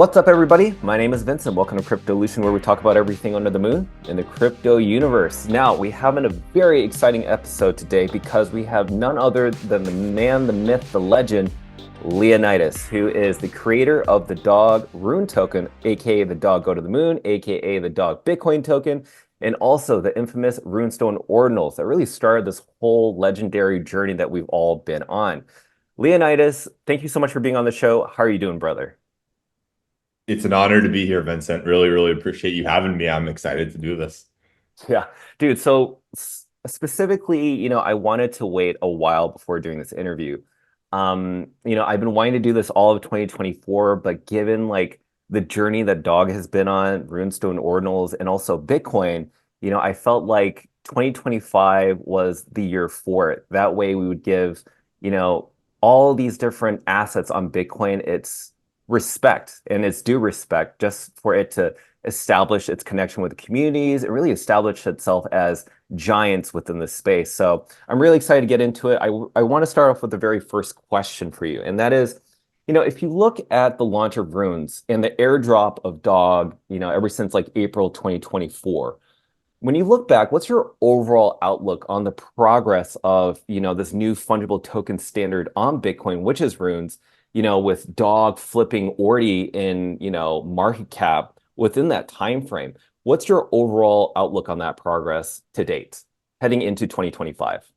What's up, everybody? My name is Vincent. Welcome to Cryptolution, where we talk about everything under the moon in the crypto universe. Now, we have a very exciting episode today because we have none other than the man, the myth, the legend, Leonidas, who is the creator of the dog rune token, aka the dog go to the moon, aka the dog Bitcoin token, and also the infamous Runestone Ordinals that really started this whole legendary journey that we've all been on. Leonidas, thank you so much for being on the show. How are you doing, brother? It's an honor to be here, Vincent. Really, really appreciate you having me. I'm excited to do this. Yeah, dude. So specifically, I wanted to wait a while before doing this interview. I've been wanting to do this all of 2024, but given like the journey that Dog has been on, Runestone Ordinals, and also Bitcoin, I felt like 2025 was the year for it. That way we would give, all these different assets on Bitcoin its respect and its due respect just for it to establish its connection with the communities and really establish itself as giants within the space. So I'm really excited to get into it. I want to start off with the very first question for you, and that is, if you look at the launch of Runes and the airdrop of Dog, ever since like April 2024, when you look back, what's your overall outlook on the progress of, this new fungible token standard on Bitcoin, which is Runes, with Dog flipping Ordi in, market cap within that time frame? What's your overall outlook on that progress to date, heading into 2025?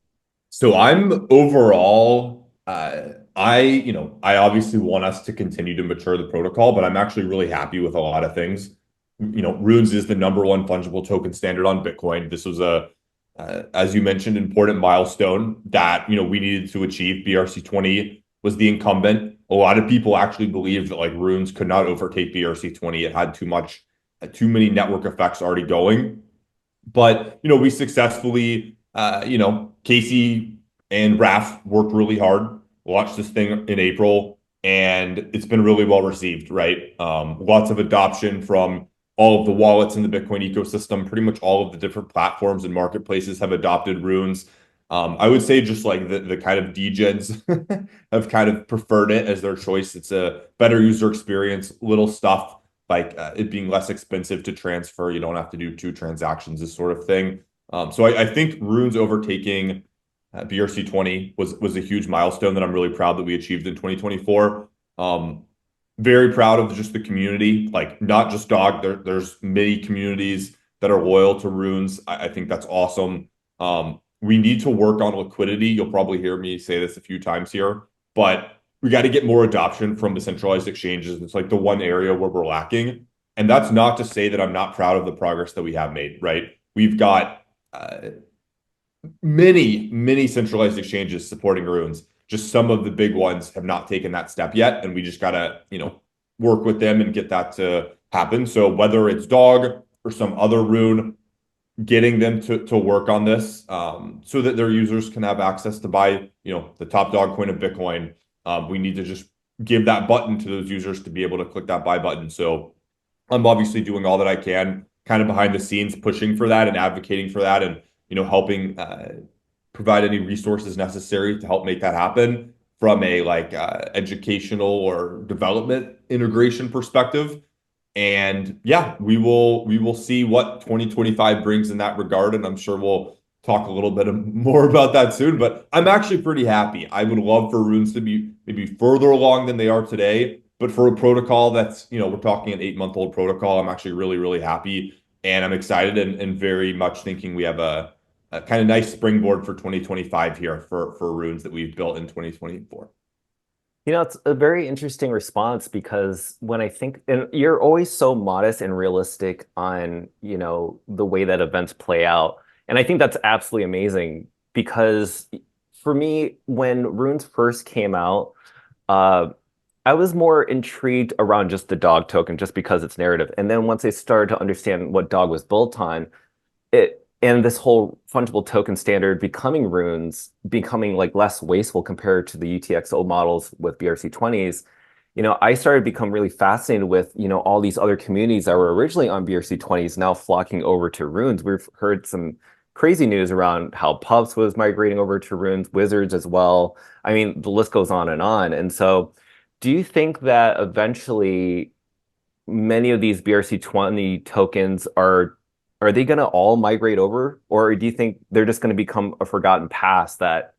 So I'm overall, I obviously want us to continue to mature the protocol, but I'm actually really happy with a lot of things. Runes is the #1 fungible token standard on Bitcoin. This was as you mentioned, important milestone that, we needed to achieve. BRC20 was the incumbent. A lot of people actually believed that like Runes could not overtake BRC20. It had too many network effects already going. But, we successfully, Casey and Raf worked really hard, launched this thing in April, and it's been really well received, right? Lots of adoption from all of the wallets in the Bitcoin ecosystem. Pretty much all of the different platforms and marketplaces have adopted Runes. I would say just like the kind of degens have kind of preferred it as their choice. It's a better user experience, little stuff like it being less expensive to transfer. You don't have to do 2 transactions, this sort of thing. So I think Runes overtaking BRC20 was a huge milestone that I'm really proud that we achieved in 2024. Very proud of just the community, like not just Dog. There's many communities that are loyal to Runes. I think that's awesome. We need to work on liquidity. You'll probably hear me say this a few times here, but we got to get more adoption from the centralized exchanges. It's like the one area where we're lacking. And that's not to say that I'm not proud of the progress that we have made, right? We've got many centralized exchanges supporting Runes. Just some of the big ones have not taken that step yet. And we just got to, work with them and get that to happen. So whether it's Dog or some other Rune, getting them to work on this so that their users can have access to buy, the top dog coin of Bitcoin. We need to just give that button to those users to be able to click that buy button. So I'm obviously doing all that I can kind of behind the scenes, pushing for that and advocating for that and, helping provide any resources necessary to help make that happen from a educational or development integration perspective. And yeah, we will see what 2025 brings in that regard. And I'm sure we'll talk a little bit more about that soon, but I'm actually pretty happy. I would love for Runes to be maybe further along than they are today, but for a protocol that's, we're talking an 8-month-old protocol, I'm actually really, really happy. And I'm excited and very much thinking we have a kind of nice springboard for 2025 here for Runes that we've built in 2024. It's a very interesting response because when I think, and you're always so modest and realistic on, the way that events play out. And I think that's absolutely amazing because for me, when Runes first came out, I was more intrigued around just the Dog token, just because it's narrative. And then once I started to understand what Dog was built on, and this whole fungible token standard becoming Runes, becoming like less wasteful compared to the UTXO models with BRC20s, I started to become really fascinated with, all these other communities that were originally on BRC20s now flocking over to Runes. We've heard some crazy news around how Puffs was migrating over to Runes, Wizards as well. I mean, the list goes on and on. And so do you think that eventually many of these BRC20 tokens are they going to all migrate over, or do you think they're just going to become a forgotten past that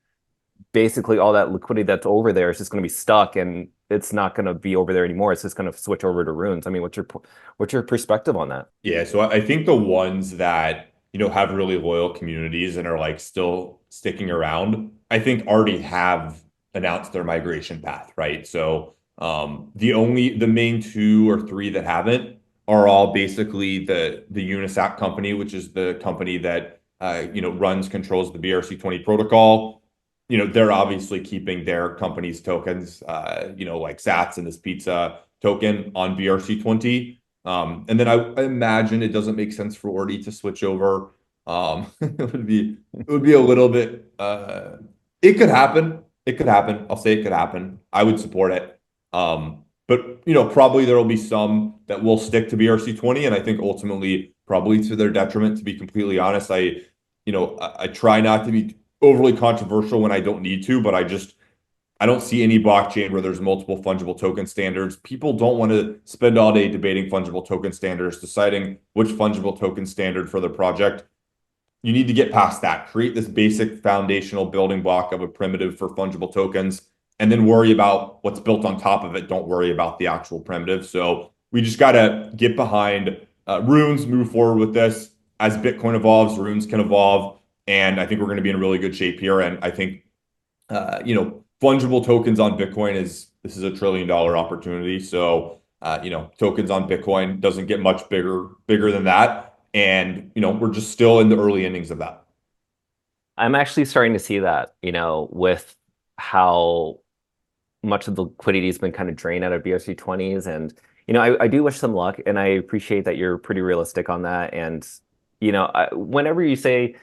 basically all that liquidity that's over there is just going to be stuck and it's not going to be over there anymore. It's just going to switch over to runes. I mean, what's your perspective on that? Yeah, so I think the ones that, have really loyal communities and are like still sticking around, I think already have announced their migration path, right? So the main two or three that haven't are all basically the Unisat company, which is the company that controls the BRC20 protocol. They're obviously keeping their company's tokens, like Sats and this pizza token on BRC20. And then I imagine it doesn't make sense for Ordi to switch over. It would be a little bit it could happen. It could happen. I'll say it could happen. I would support it. But probably there will be some that will stick to BRC20, and I think ultimately probably to their detriment, to be completely honest. I try not to be overly controversial when I don't need to, but I don't see any blockchain where there's multiple fungible token standards. People don't want to spend all day debating fungible token standards, deciding which fungible token standard for the project. You need to get past that. Create this basic foundational building block of a primitive for fungible tokens, and then worry about what's built on top of it. Don't worry about the actual primitive. So we just got to get behind runes, move forward with this. As Bitcoin evolves, runes can evolve. And I think we're going to be in really good shape here. And I think, fungible tokens on Bitcoin this is a $1 trillion opportunity. So, tokens on Bitcoin doesn't get much bigger than that. And, we're just still in the early innings of that. I'm actually starting to see that, with how much of the liquidity has been kind of drained out of BRC20s. And, I do wish them luck, and I appreciate that you're pretty realistic on that. And, whenever you say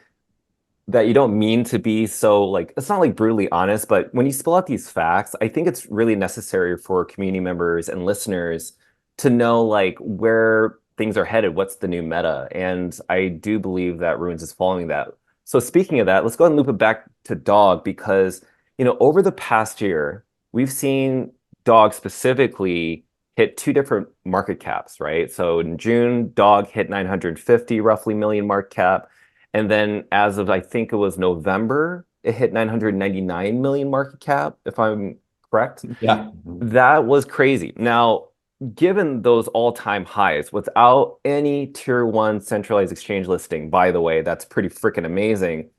that you don't mean to be so like it's not like brutally honest, but when you spill out these facts, I think it's really necessary for community members and listeners to know like where things are headed, what's the new meta. And I do believe that Runes is following that. So speaking of that, let's go ahead and loop it back to Dog because, over the past year, we've seen Dog specifically hit two different market caps, right? So in June, Dog hit 950 roughly million market cap. And then as of, I think it was November, it hit 999 million market cap, if I'm correct. Yeah. That was crazy. Now, given those all-time highs without any tier one centralized exchange listing, by the way, that's pretty freaking amazing.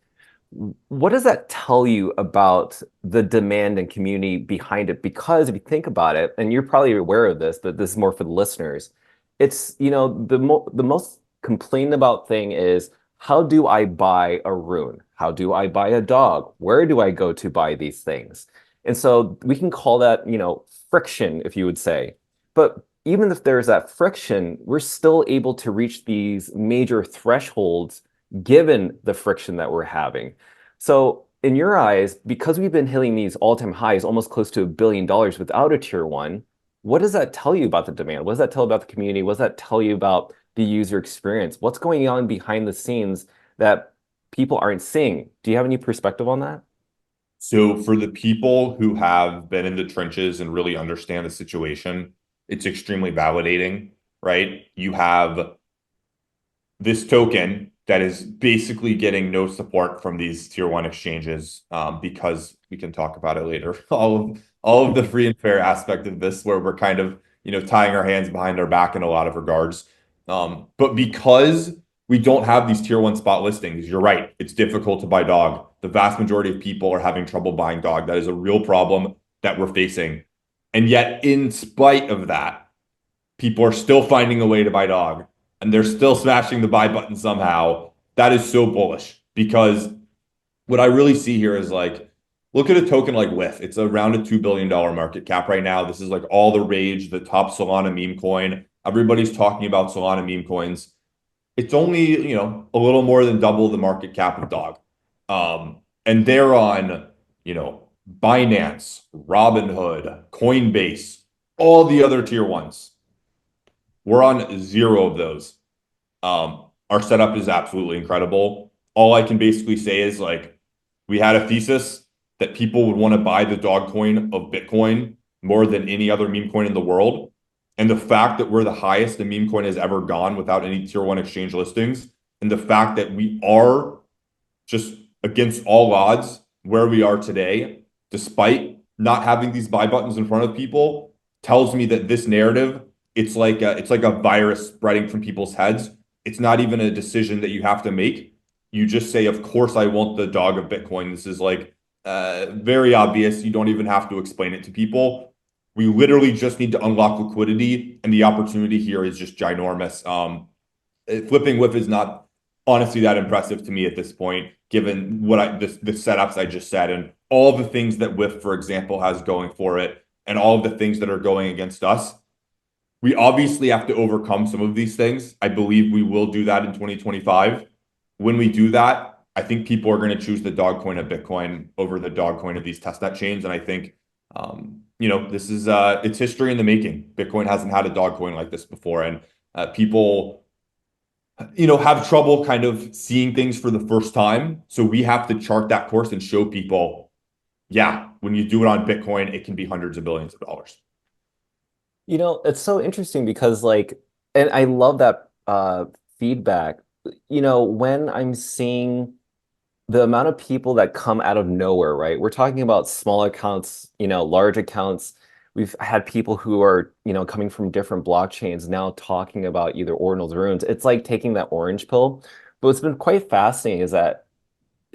What does that tell you about the demand and community behind it? Because if you think about it, and you're probably aware of this, but this is more for the listeners, it's, the most complained about thing is how do I buy a rune? How do I buy a dog? Where do I go to buy these things? And so we can call that, friction, if you would say. But even if there's that friction, we're still able to reach these major thresholds given the friction that we're having. So in your eyes, because we've been hitting these all-time highs, almost close to $1 billion without a tier one, what does that tell you about the demand? What does that tell about the community? What does that tell you about the user experience? What's going on behind the scenes that people aren't seeing? Do you have any perspective on that? So for the people who have been in the trenches and really understand the situation, it's extremely validating, right? You have this token that is basically getting no support from these tier one exchanges, because we can talk about it later. All of the free and fair aspect of this, where we're kind of tying our hands behind our back in a lot of regards. But because we don't have these tier one spot listings, you're right. It's difficult to buy dog. The vast majority of people are having trouble buying dog. That is a real problem that we're facing. And yet, in spite of that, people are still finding a way to buy dog, and they're still smashing the buy button somehow. That is so bullish, because what I really see here is like, look at a token like WIF. It's around a $2 billion market cap right now. This is like all the rage, the top Solana meme coin. Everybody's talking about Solana meme coins. It's only, a little more than double the market cap of dog. And they're on, Binance, Robinhood, Coinbase, all the other tier ones. We're on zero of those. Our setup is absolutely incredible. All I can basically say is like, we had a thesis that people would want to buy the dog coin of Bitcoin more than any other meme coin in the world. And the fact that we're the highest a meme coin has ever gone without any tier one exchange listings, and the fact that we are just against all odds where we are today, despite not having these buy buttons in front of people, tells me that this narrative, it's like a virus spreading from people's heads. It's not even a decision that you have to make. You just say, of course, I want the dog of Bitcoin. This is like very obvious. You don't even have to explain it to people. We literally just need to unlock liquidity, and the opportunity here is just ginormous. Flipping whip is not honestly that impressive to me at this point, given what the setups I just said and all the things that Whiff, for example, has going for it, and all of the things that are going against us. We obviously have to overcome some of these things. I believe we will do that in 2025. When we do that, I think people are going to choose the dog coin of Bitcoin over the dog coin of these testnet chains. And I think, this is it's history in the making. Bitcoin hasn't had a dog coin like this before, and people have trouble kind of seeing things for the first time. So we have to chart that course and show people, yeah, when you do it on Bitcoin, it can be hundreds of billions of dollars. It's so interesting because like, and I love that feedback. When I'm seeing the amount of people that come out of nowhere, right? We're talking about small accounts, large accounts. We've had people who are, coming from different blockchains now talking about either ordinals or runes. It's like taking that orange pill. But what's been quite fascinating is that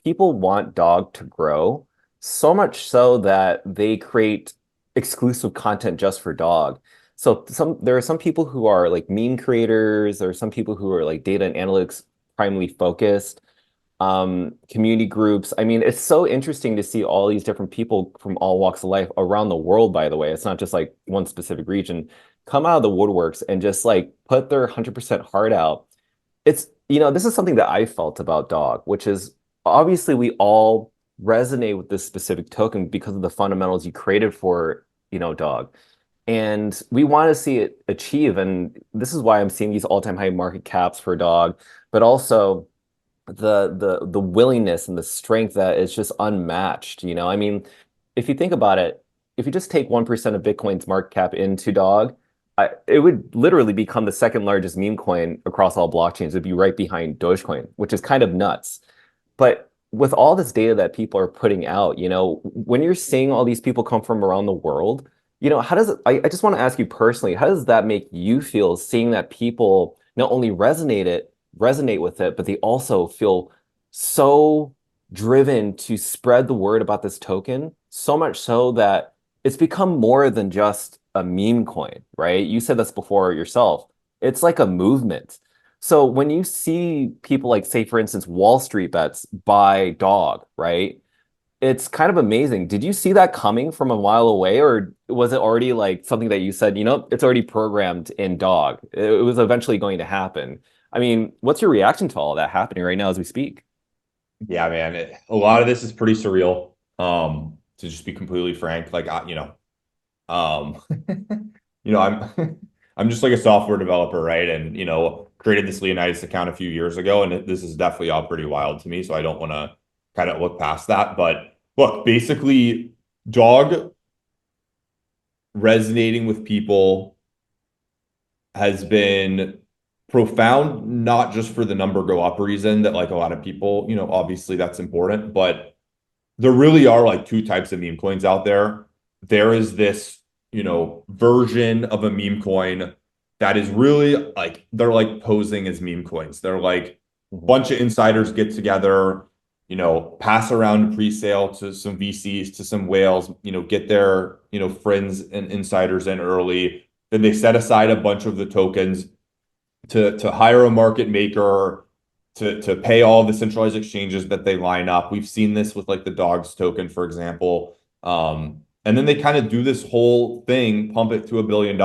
people want dog to grow so much so that they create exclusive content just for dog. So there are some people who are like meme creators, there are some people who are like data and analytics primarily focused, community groups. I mean, it's so interesting to see all these different people from all walks of life around the world, by the way. It's not just like one specific region, come out of the woodworks and just like put their 100% heart out. This is something that I felt about dog, which is obviously we all resonate with this specific token because of the fundamentals you created for, dog. And we want to see it achieve. And this is why I'm seeing these all-time high market caps for dog, but also the willingness and the strength that is just unmatched. I mean, if you think about it, if you just take 1% of Bitcoin's market cap into dog, it would literally become the second largest meme coin across all blockchains. It'd be right behind Dogecoin, which is kind of nuts. But with all this data that people are putting out, when you're seeing all these people come from around the world, how does it, I just want to ask you personally, how does that make you feel seeing that people not only resonate with it, but they also feel so driven to spread the word about this token, so much so that it's become more than just a meme coin, right? You said this before yourself. It's like a movement. So when you see people like, say, for instance, Wall Street bets buy dog, right? It's kind of amazing. Did you see that coming from a mile away, or was it already like something that you said, it's already programmed in dog? It was eventually going to happen. I mean, what's your reaction to all that happening right now as we speak? Yeah, man, a lot of this is pretty surreal. To just be completely frank, like um, I'm I'm just like a software developer, right? And created this Leonidas account a few years ago, and this is definitely all pretty wild to me. So I don't want to kind of look past that. But look, basically, dog resonating with people has been profound, not just for the number go up reason that like a lot of people, obviously that's important, but there really are like two types of meme coins out there. There is this, version of a meme coin that is really like they're like posing as meme coins. They're like a Mhm. bunch of insiders get together, pass around pre-sale to some VCs, to some whales, get their, friends and insiders in early. Then they set aside a bunch of the tokens to hire a market maker to pay all the centralized exchanges that they line up. We've seen this with like the dogs token, for example. And then they kind of do this whole thing, pump it to $1 billion,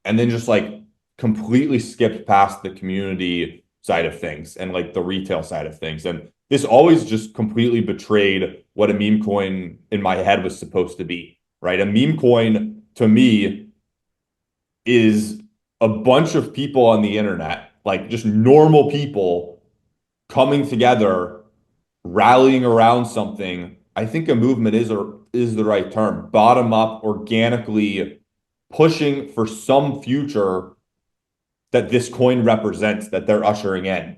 and then just like completely skip past the community side of things and like the retail side of things. And this always just completely betrayed what a meme coin in my head was supposed to be, right? A meme coin to me is a bunch of people on the internet, like just normal people coming together, rallying around something. I think a movement is the right term. Bottom up, organically pushing for some future that this coin represents that they're ushering in.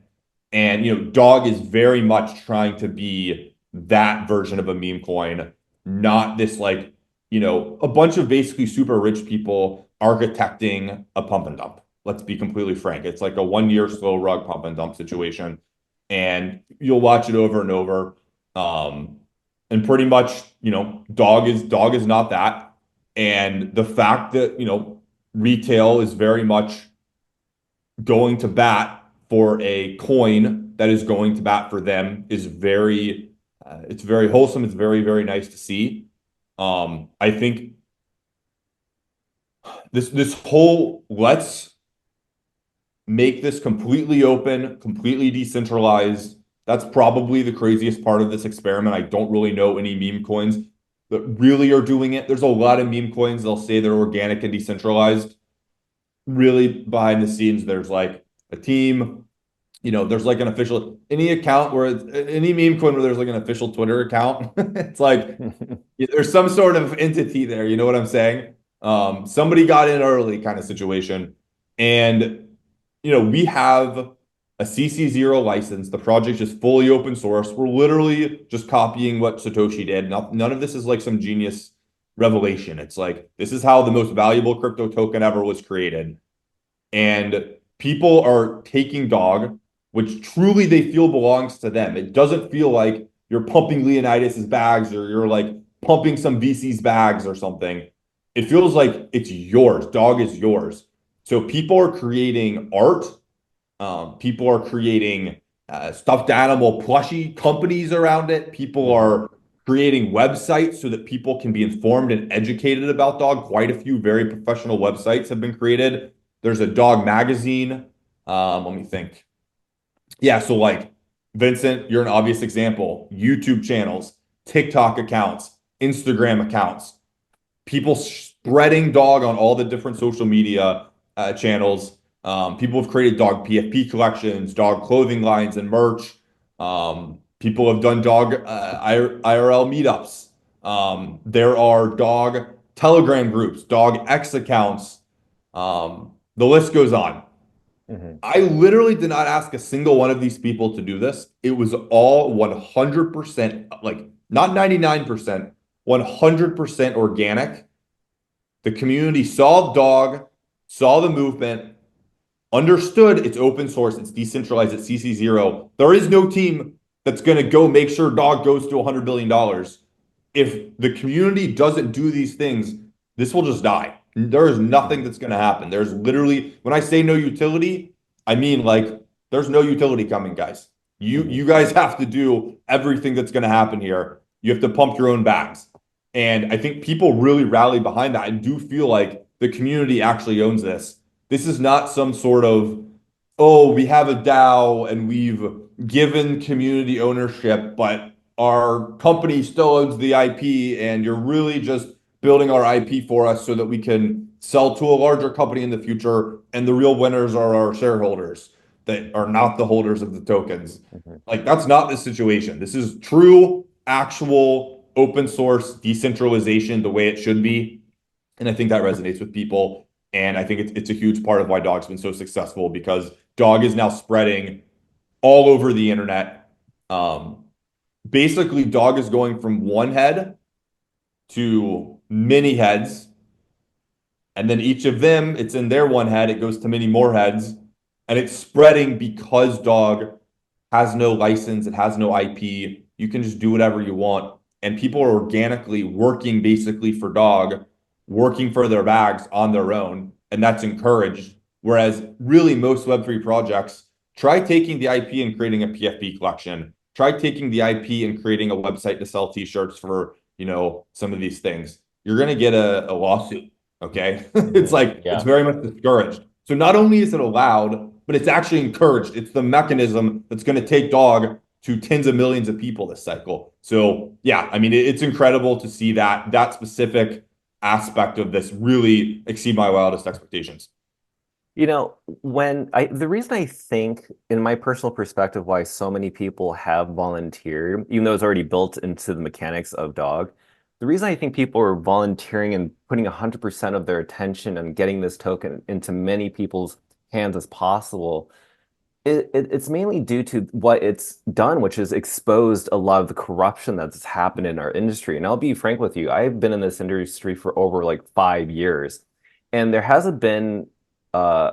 And Dog is very much trying to be that version of a meme coin, not this like, a bunch of basically super rich people architecting a pump and dump. Let's be completely frank. It's like a 1 year slow rug pump and dump situation. And you'll watch it over and over. Um, and pretty much, dog is not that. And the fact that, retail is very much going to bat for a coin that is going to bat for them is it's very wholesome. It's very, very nice to see. I think this whole let's make this completely open, completely decentralized. That's probably the craziest part of this experiment. I don't really know any meme coins that really are doing it. There's a lot of meme coins. They'll say they're organic and decentralized. Really behind the scenes, there's like a team, there's like an official, any account where any meme coin where there's like an official Twitter account. It's like there's some sort of entity there. You know what I'm saying? Somebody got in early kind of situation. And, we have a CC0 license. The project is fully open source. We're literally just copying what Satoshi did. None of this is like some genius revelation. It's like, this is how the most valuable crypto token ever was created. And people are taking Dog, which truly they feel belongs to them. It doesn't feel like you're pumping Leonidas's bags or you're like pumping some VC's bags or something. It feels like it's yours. Dog is yours. So people are creating art. People are creating stuffed animal plushie companies around it. People are creating websites so that people can be informed and educated about Dog. Quite a few very professional websites have been created. There's a Dog magazine. Let me think. Yeah, so like Vincent, you're an obvious example. YouTube channels, TikTok accounts, Instagram accounts, people spreading Dog on all the different social media channels. People have created Dog PFP collections, Dog clothing lines, and merch. People have done Dog IRL meetups. There are Dog Telegram groups, Dog X accounts. The list goes on. Mhm. I literally did not ask a single one of these people to do this. It was all 100%, like not 99%, 100% organic. The community saw Dog, saw the movement, understood it's open source, it's decentralized, it's CC0. There is no team that's going to go make sure Dog goes to $100 billion. If the community doesn't do these things, this will just die. There is nothing that's going to happen. There's literally, when I say no utility, I mean like there's no utility coming, guys. You guys have to do everything that's going to happen here. You have to pump your own bags. And I think people really rally behind that and do feel like the community actually owns this. This is not some sort of, oh, we have a DAO and we've given community ownership, but our company still owns the IP and you're really just building our IP for us so that we can sell to a larger company in the future. And the real winners are our shareholders that are not the holders of the tokens. Mhm. Like, that's not the situation. This is true, actual open source decentralization the way it should be. And I think that resonates with people. And I think it's a huge part of why Dog's been so successful because Dog is now spreading all over the internet. Um, Basically, Dog is going from one head to many heads. And then each of them, it's in their one head, it goes to many more heads. And it's spreading because Dog has no license, it has no IP. You can just do whatever you want. And people are organically working basically for Dog, working for their bags on their own. And that's encouraged. Whereas really most Web3 projects try taking the IP and creating a PFP collection. Try taking the IP and creating a website to sell t-shirts for, some of these things. You're going to get a lawsuit. Okay. It's like, it's Yeah. very much discouraged. So not only is it allowed, but it's actually encouraged. It's the mechanism that's going to take Dog to tens of millions of people this cycle. So yeah, I mean, it's incredible to see that specific aspect of this really exceed my wildest expectations. The reason I think, in my personal perspective, why so many people have volunteered, even though it's already built into the mechanics of Dog, the reason I think people are volunteering and putting 100% of their attention and getting this token into many people's hands as possible, it's mainly due to what it's done, which is exposed a lot of the corruption that's happened in our industry. And I'll be frank with you, I've been in this industry for over like 5 years, and there hasn't been uh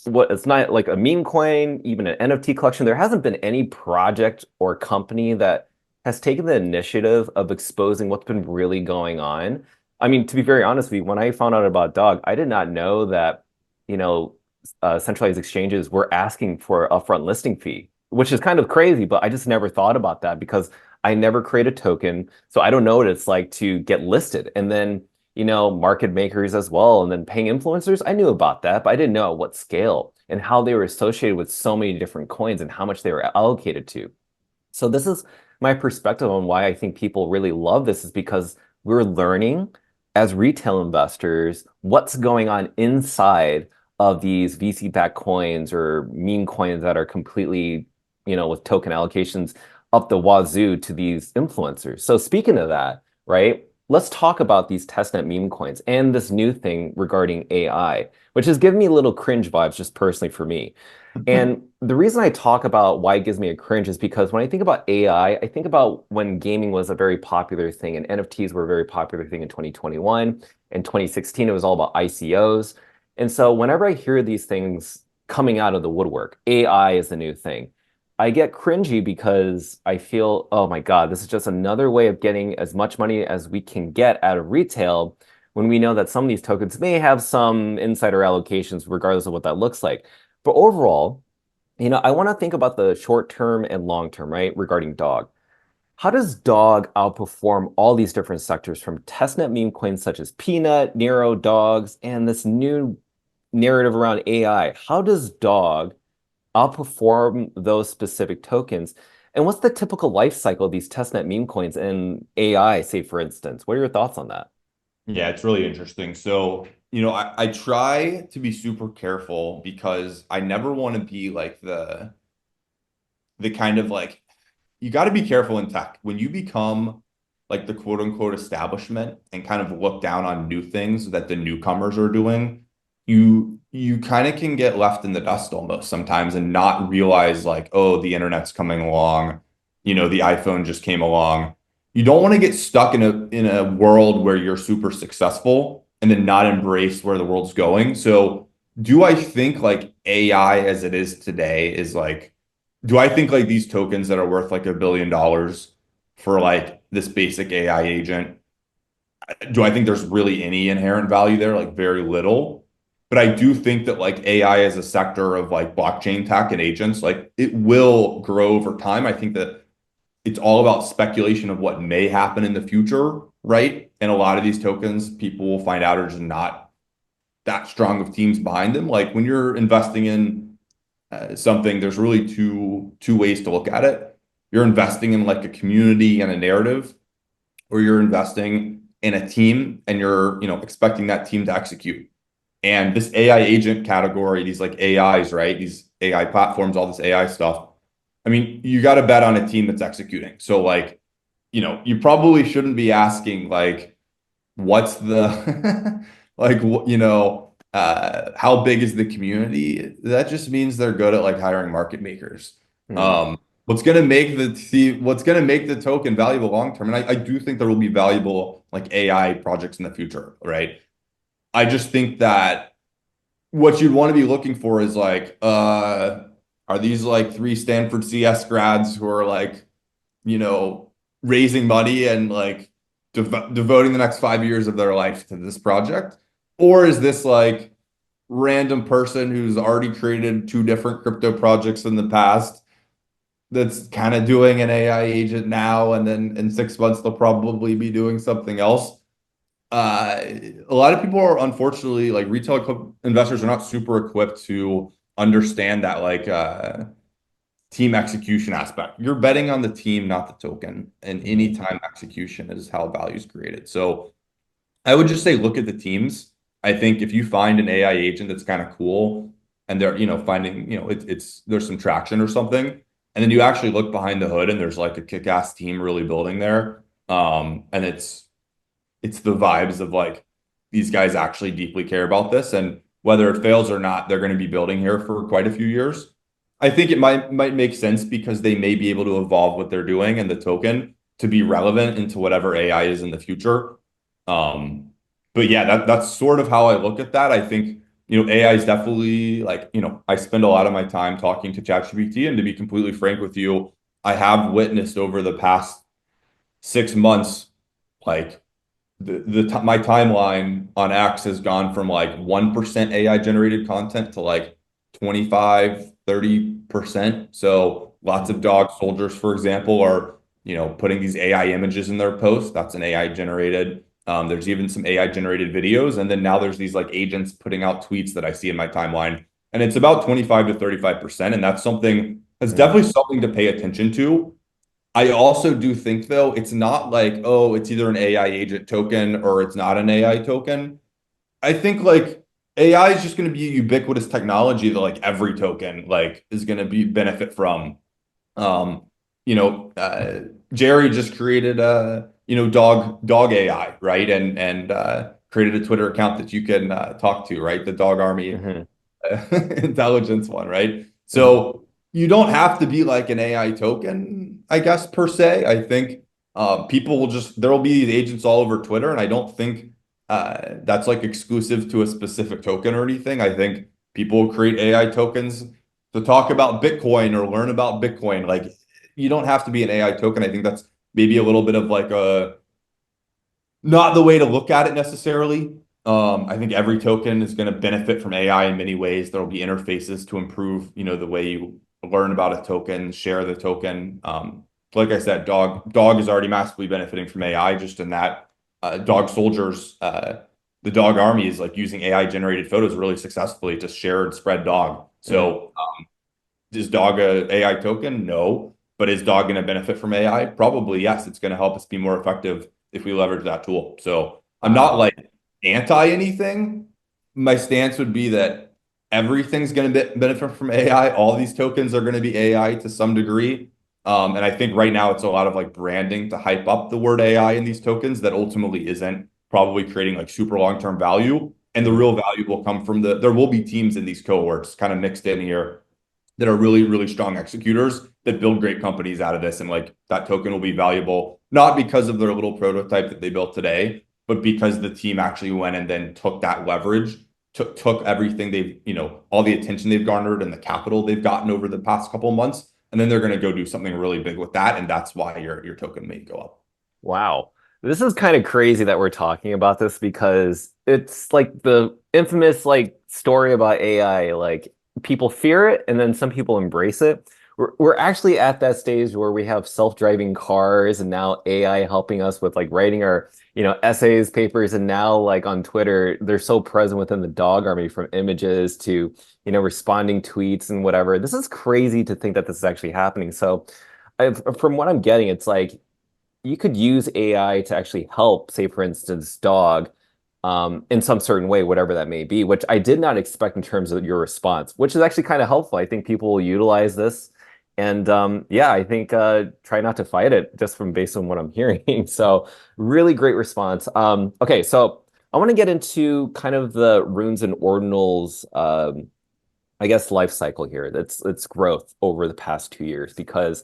what it's not like a meme coin, even an NFT collection. There hasn't been any project or company that has taken the initiative of exposing what's been really going on. I mean, to be very honest with you, when I found out about Dog, I did not know that, you know, centralized exchanges were asking for a upfront listing fee, which is kind of crazy, but I just never thought about that because I never create a token. So I don't know what it's like to get listed. And then, market makers as well, and then paying influencers. I knew about that, but I didn't know at what scale and how they were associated with so many different coins and how much they were allocated to. So this is my perspective on why I think people really love this is because we're learning as retail investors what's going on inside of these VC-backed coins or meme coins that are completely, with token allocations up the wazoo to these influencers. So speaking of that, right, let's talk about these testnet meme coins and this new thing regarding AI, which has given me a little cringe vibes just personally for me. And the reason I talk about why it gives me a cringe is because when I think about AI, I think about when gaming was a very popular thing and NFTs were a very popular thing in 2021. In 2016, it was all about ICOs. And so whenever I hear these things coming out of the woodwork, AI is the new thing, I get cringy because I feel, oh my God, this is just another way of getting as much money as we can get out of retail when we know that some of these tokens may have some insider allocations, regardless of what that looks like. But overall, I want to think about the short term and long term, right? Regarding Dog. How does Dog outperform all these different sectors from testnet meme coins such as Peanut, Nero, Dogs, and this new narrative around AI? How does Dog outperform those specific tokens? And what's the typical life cycle of these testnet meme coins and AI, say, for instance? What are your thoughts on that? Yeah, it's really interesting. So, I try to be super careful because I never want to be like the kind of like you got to be careful in tech. When you become like the quote unquote establishment and kind of look down on new things that the newcomers are doing, you kind of can get left in the dust almost sometimes and not realize like, oh, the internet's coming along, the iPhone just came along. You don't want to get stuck in a world where you're super successful and then not embrace where the world's going. So do I think like AI as it is today is like do I think like these tokens that are worth like $1 billion for like this basic AI agent, do I think there's really any inherent value there? Like very little. But I do think that like AI as a sector of like blockchain tech and agents, like it will grow over time. I think that it's all about speculation of what may happen in the future, right? And a lot of these tokens, people will find out are just not that strong of teams behind them. Like when you're investing in something, there's really two ways to look at it. You're investing in like a community and a narrative, or you're investing in a team and you're, expecting that team to execute. And this AI agent category, these like AIs, right? These AI platforms, all this AI stuff. I mean, you got to bet on a team that's executing. So like, you probably shouldn't be asking like, what's the like how big is the community? That just means they're good at like hiring market makers. Hmm. What's gonna make the token valuable long term, and I do think there will be valuable like AI projects in the future, right? I just think that what you'd want to be looking for is like are these like three Stanford CS grads who are like you know, raising money and like devoting the next 5 years of their life to this project? Or is this like random person who's already created two different crypto projects in the past that's kind of doing an AI agent now, and then in 6 months they'll probably be doing something else? Uh, a lot of people are unfortunately like retail investors are not super equipped to understand that like team execution aspect. You're betting on the team, not the token. And Hmm. anytime execution is how value is created. So I would just say look at the teams. I think if you find an AI agent that's kind of cool and they're, finding, it's there's some traction or something, and then you actually look behind the hood and there's like a kick-ass team really building there. And it's it's the vibes of like these guys actually deeply care about this, and whether it fails or not, they're going to be building here for quite a few years. I think it might make sense because they may be able to evolve what they're doing and the token to be relevant into whatever AI is in the future. Um, but yeah, that's sort of how I look at that. I think, AI is definitely like, I spend a lot of my time talking to ChatGPT, and to be completely frank with you, I have witnessed over the past 6 months, like my timeline on X has gone from like 1% AI generated content to like 25-30%. So lots of Mhm. dog soldiers, for example, are, putting these AI images in their posts. That's an AI generated. There's even some AI generated videos. And then now there's these like agents putting out tweets that I see in my timeline. And it's about 25 to 35%. And that's Mhm. definitely something to pay attention to. I also do think though, it's not like, oh, it's either an AI agent token or it's not an AI token. I think like AI is just going to be a ubiquitous technology that like every token like is going to be benefit from. Um, you know, Jerry just created a, dog AI, right? And created a Twitter account that you can talk to, right? The dog army Mhm. intelligence one, right? Mhm. So you don't have to be like an AI token, I guess, per se. I think people will just, there will be agents all over Twitter, and I don't think that's like exclusive to a specific token or anything. I think people will create AI tokens to talk about Bitcoin or learn about Bitcoin. Like, you don't have to be an AI token. I think that's maybe a little bit of like a not the way to look at it necessarily. I think every token is going to benefit from AI in many ways. There will be interfaces to improve, the way you learn about a token, share the token. Like I said, dog is already massively benefiting from AI just in that dog soldiers, the dog army is like using AI generated photos really successfully to share and spread dog. Mhm. So is dog a AI token? No. But is dog going to benefit from AI? Probably yes. It's going to help us be more effective if we leverage that tool. So I'm not Wow. like anti anything. My stance would be that everything's going to benefit from AI. All these tokens are going to be AI to some degree. And I think right now it's a lot of like branding to hype up the word AI in these tokens that ultimately isn't probably creating like super long-term value. And the Mhm. real value will come from there will be teams in these cohorts kind of mixed in here that are really, really strong executors that build great companies out of this. And like that token will be valuable, not because of their little prototype that they built today, but because the team actually went and then took that leverage, took everything they've, all the attention they've garnered and the capital they've gotten over the past couple of months. And then they're going to go do something really big with that. And that's why your token may go up. Wow. This is kind of crazy that we're talking about this because it's like the infamous like story about AI. Like people fear it and then some people embrace it. We're actually at that stage where we have self-driving cars and now AI helping us with like writing our, essays, papers, and now like on Twitter, they're so present within the dog army from images to, responding tweets and whatever. This is crazy to think that this is actually happening. So from what I'm getting, it's like you could use AI to actually help, say, for instance, dog in some certain way, whatever that may be, which I did not expect in terms of your response, which is actually kind of helpful. I think people will utilize this. And yeah, I think try not to fight it just from based on what I'm hearing. So really great response. Okay, so I want to get into kind of the runes and ordinals I guess life cycle here. That's its growth over the past 2 years because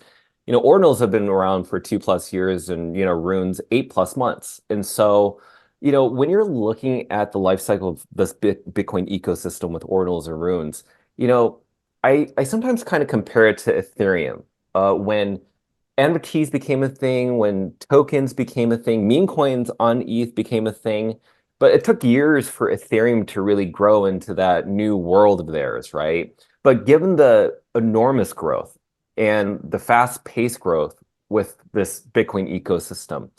ordinals have been around for 2+ years and runes 8+ months. And so when you're looking at the life cycle of this Bitcoin ecosystem with ordinals and runes, you know I sometimes kind of compare it to Ethereum. When NFTs became a thing, when tokens became a thing, meme coins on ETH became a thing. But it took years for Ethereum to really grow into that new world of theirs, right? But given the enormous growth and the fast-paced growth with this Bitcoin ecosystem,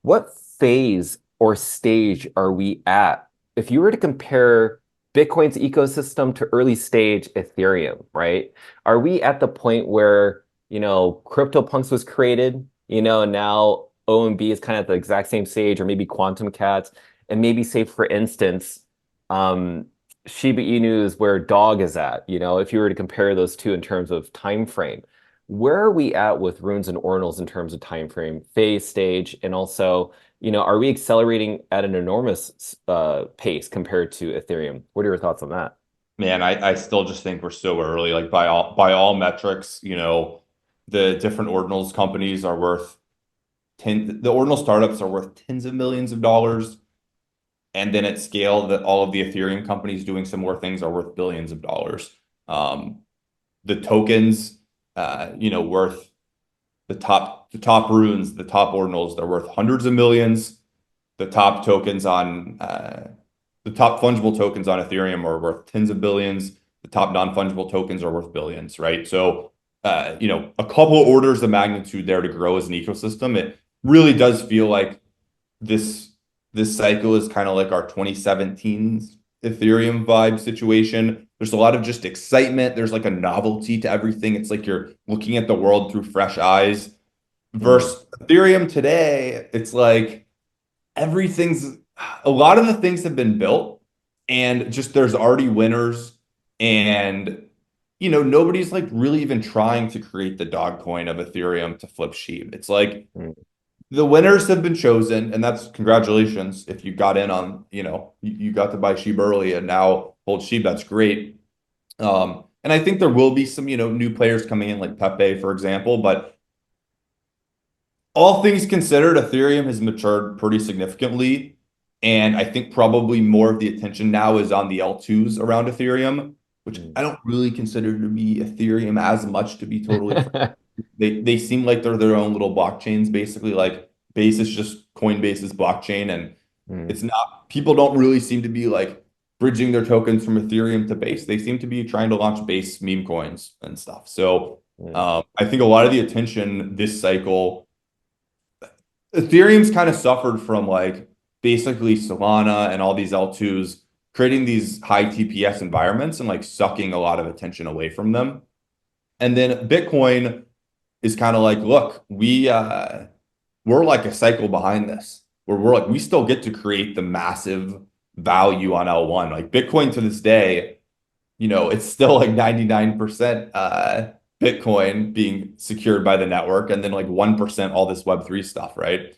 what phase or stage are we at? If you were to compare Bitcoin's ecosystem to early stage Ethereum, right? Are we at the point where CryptoPunks was created, and now OMB is kind of at the exact same stage, or maybe Quantum Cats, and maybe say, for instance, um, Shiba Inu is where Dog is at, if you were to compare those two in terms of time frame. Where are we at with runes and ordinals in terms of time frame, phase, stage, and also are we accelerating at an enormous pace compared to Ethereum? What are your thoughts on that? Man, I still just think we're so early. Like by all metrics, the different ordinals companies are worth the ordinal startups are worth tens of millions of dollars. And then at scale, that all of the Ethereum companies doing similar things are worth billions of dollars. Um, the tokens, worth the top runes, the top ordinals, they're worth hundreds of millions. The top tokens on the top fungible tokens on Ethereum are worth tens of billions. The top non-fungible tokens are worth billions, right? So, a couple orders of magnitude there to grow as an ecosystem. It really does feel like this this cycle is kind of like our 2017 Ethereum vibe situation. There's a lot of just excitement. There's like a novelty to everything. It's like you're looking at the world through fresh eyes. Mm, Versus Ethereum today, it's like everything's a lot of the things have been built and just there's already winners and nobody's like really even trying to create the dog coin of Ethereum to flip sheep. It's like mm. the winners have been chosen, and that's congratulations if you got in on, you got to buy sheep early and now hold sheep. That's great. And I think there will be some, new players coming in like Pepe, for example, but all things considered, Ethereum has matured pretty significantly. And I think probably more of the attention now is on the L2s around Ethereum, which Mm. I don't really consider to be Ethereum as much, to be totally frank. They seem like they're their own little blockchains, basically. Like Base is just Coinbase's blockchain, and Mm, it's not, people don't really seem to be like bridging their tokens from Ethereum to Base. They seem to be trying to launch Base meme coins and stuff. So mm, I think a lot of the attention this cycle Ethereum's kind of suffered from like basically Solana and all these L2s creating these high TPS environments and like sucking a lot of attention away from them. And then Bitcoin is kind of like, look, we're like a cycle behind this where we're like we still get to create the massive value on L1. Like Bitcoin to this day, it's still like 99% Bitcoin being secured by the network and then like 1% all this Web3 stuff, right?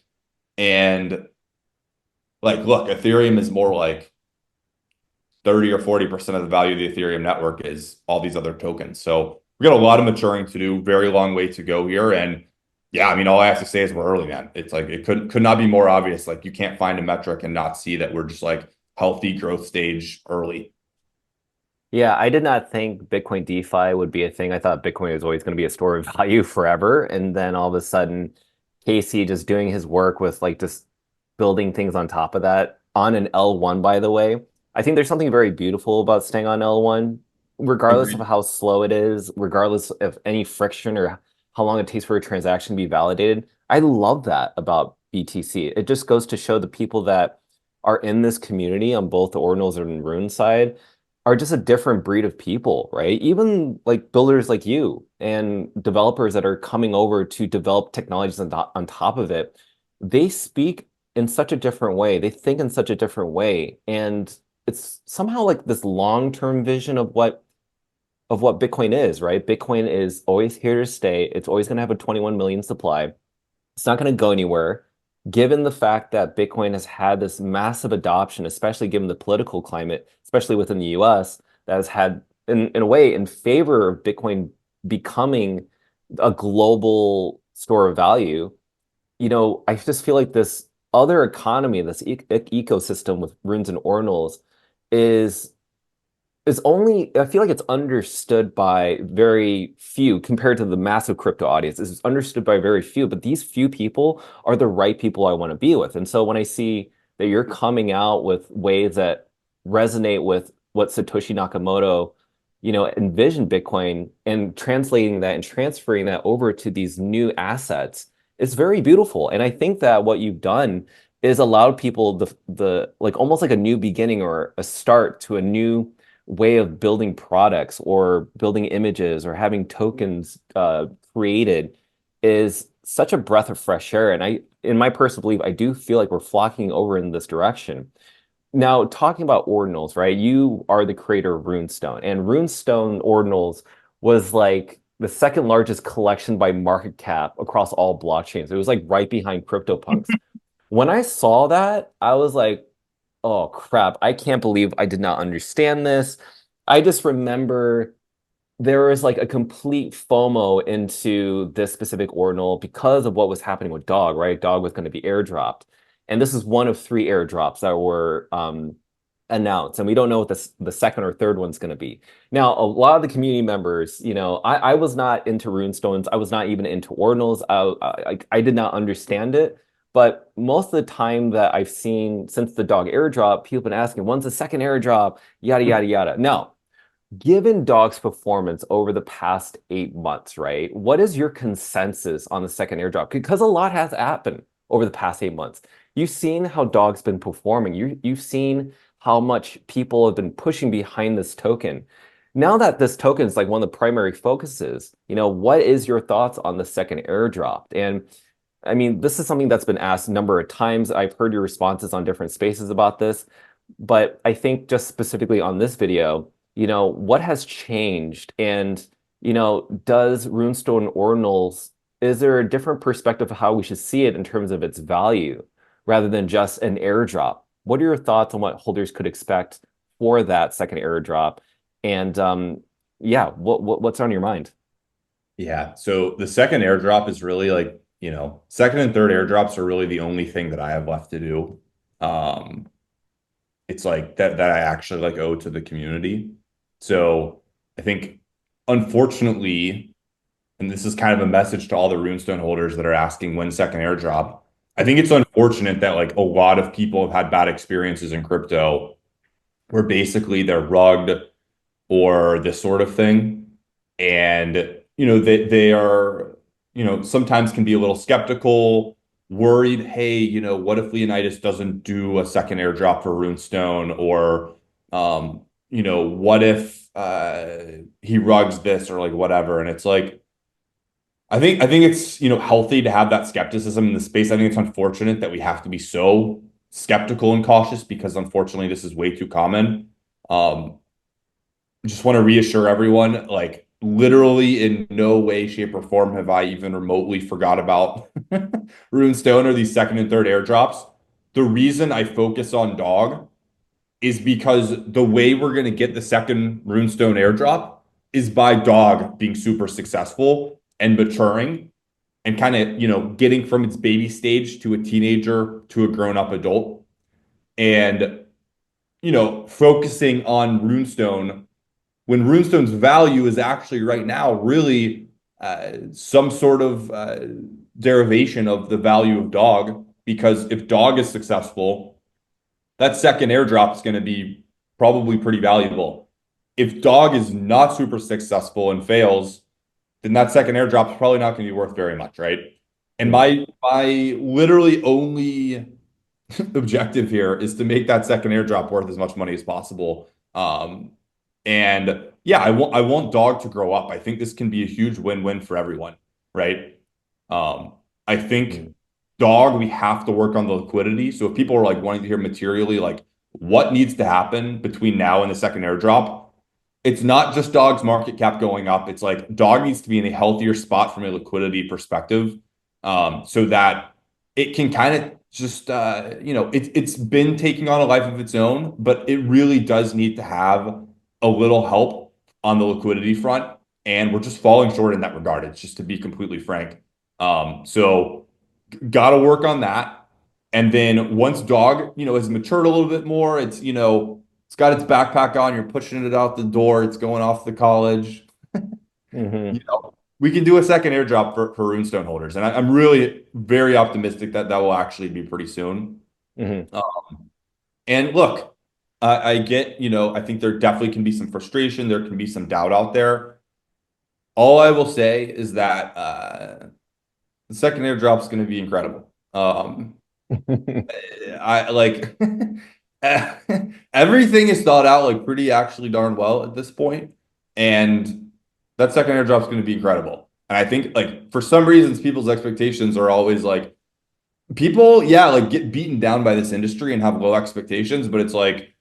And like, look, Ethereum is more like 30 or 40% of the value of the Ethereum network is all these other tokens. So we got a lot of maturing to do, very long way to go here. And yeah, I mean, all I have to say is we're early, man. It's like it could not be more obvious. Like you can't find a metric and not see that we're just like healthy growth stage early. Yeah, I did not think Bitcoin DeFi would be a thing. I thought Bitcoin was always going to be a store of value forever. And then all of a sudden, Casey just doing his work with like just building things on top of that on an L1, by the way. I think there's something very beautiful about staying on L1, regardless of Agreed. how slow it is, regardless of any friction or how long it takes for a transaction to be validated. I love that about BTC. It just goes to show the people that are in this community on both the Ordinals and Rune side are just a different breed of people, right? Even like builders like you and developers that are coming over to develop technologies on top of it, they speak in such a different way. They think in such a different way. And it's somehow like this long-term vision of what Bitcoin is, right? Bitcoin is always here to stay. It's always going to have a 21 million supply. It's not going to go anywhere. Given the fact that Bitcoin has had this massive adoption, especially given the political climate, especially within the US, that has had, in a way, in favor of Bitcoin becoming a global store of value, I just feel like this other economy, this ecosystem with runes and ordinals is only I feel like it's understood by very few compared to the massive crypto audience. It's understood by very few, but these few people are the right people I want to be with. And so when I see that you're coming out with ways that resonate with what Satoshi Nakamoto, envisioned Bitcoin and translating that and transferring that over to these new assets, it's very beautiful. And I think that what you've done is allowed people the like almost like a new beginning or a start to a new way of building products or building images or having tokens created is such a breath of fresh air. And in my personal belief, I do feel like we're flocking over in this direction. Now, talking about ordinals, right? You are the creator of Runestone, and Runestone ordinals was like the second largest collection by market cap across all blockchains. It was like right behind CryptoPunks. When I saw that, I was like, oh crap, I can't believe I did not understand this. I just remember there was like a complete FOMO into this specific ordinal because of what was happening with Dog, right? Dog was going to be airdropped. And this is one of three airdrops that were announced. And we don't know what the second or third one's going to be. Now, a lot of the community members, I was not into runestones. I was not even into ordinals. I did not understand it. But most of the time that I've seen since the Dog airdrop, people have been asking, when's the second airdrop? Yada, yada, yada. Now, given Dog's performance over the past 8 months, right? What is your consensus on the second airdrop? Because a lot has happened over the past 8 months. You've seen how Dog's been performing. You've seen how much people have been pushing behind this token. Now that this token is like one of the primary focuses, what is your thoughts on the second airdrop? And I mean, this is something that's been asked a number of times. I've heard your responses on different spaces about this, but I think just specifically on this video, what has changed? And, does Runestone Ordinals, is there a different perspective of how we should see it in terms of its value rather than just an airdrop? What are your thoughts on what holders could expect for that second airdrop? And yeah, what's on your mind? Yeah. So the second airdrop is really like, second and third airdrops are really the only thing that I have left to do. Um, it's like that I actually like owe to the community. So I think unfortunately, and this is kind of a message to all the runestone holders that are asking when second airdrop. I think it's unfortunate that like a lot of people have had bad experiences in crypto where basically they're rugged or this sort of thing. And, they are, sometimes can be a little skeptical, worried, hey, what if Leonidas doesn't do a second airdrop for Runestone? Or, what if he rugs this or like whatever? And it's like, I think it's, healthy to have that skepticism in the space. I think it's unfortunate that we have to be so skeptical and cautious because unfortunately this is way too common. Um, just want to reassure everyone, like literally in no way, shape, or form have I even remotely forgot about Runestone or these second and third airdrops. The reason I focus on Dog is because the way we're going to get the second Runestone airdrop is by Dog being super successful and maturing and kind of, getting from its baby stage to a teenager to a grown-up adult. And, focusing on Runestone when Runestone's value is actually right now really some sort of derivation of the value of Dog. Because if Dog is successful, that second airdrop is going to be probably pretty valuable. If Dog is not super successful and fails, then that second airdrop is probably not going to be worth very much, right? And Mm, my literally only objective here is to make that second airdrop worth as much money as possible. And yeah, I want Dog to grow up. I think this can be a huge win-win for everyone, right? I think mm, Dog, we have to work on the liquidity. So if people are like wanting to hear materially, like what needs to happen between now and the second airdrop, it's not just Dog's market cap going up. It's like Dog needs to be in a healthier spot from a liquidity perspective, so that it can kind of just it's been taking on a life of its own, but it really does need to have a little help on the liquidity front, and we're just falling short in that regard. It's just to be completely frank. So got to work on that. And then once Dog, has matured a little bit more, it's got its backpack on, you're pushing it out the door, it's going off to college. hmm We can do a second airdrop for Runestone holders. And I'm really very optimistic that that will actually be pretty soon. hmm And look, I get, I think there definitely can be some frustration, there can be some doubt out there. All I will say is that the second airdrop is going to be incredible. I like everything is thought out like pretty actually darn well at this point, and that second airdrop is going to be incredible. And I think like for some reasons, people's expectations are always like people, yeah, like get beaten down by this industry and have low expectations, but it's like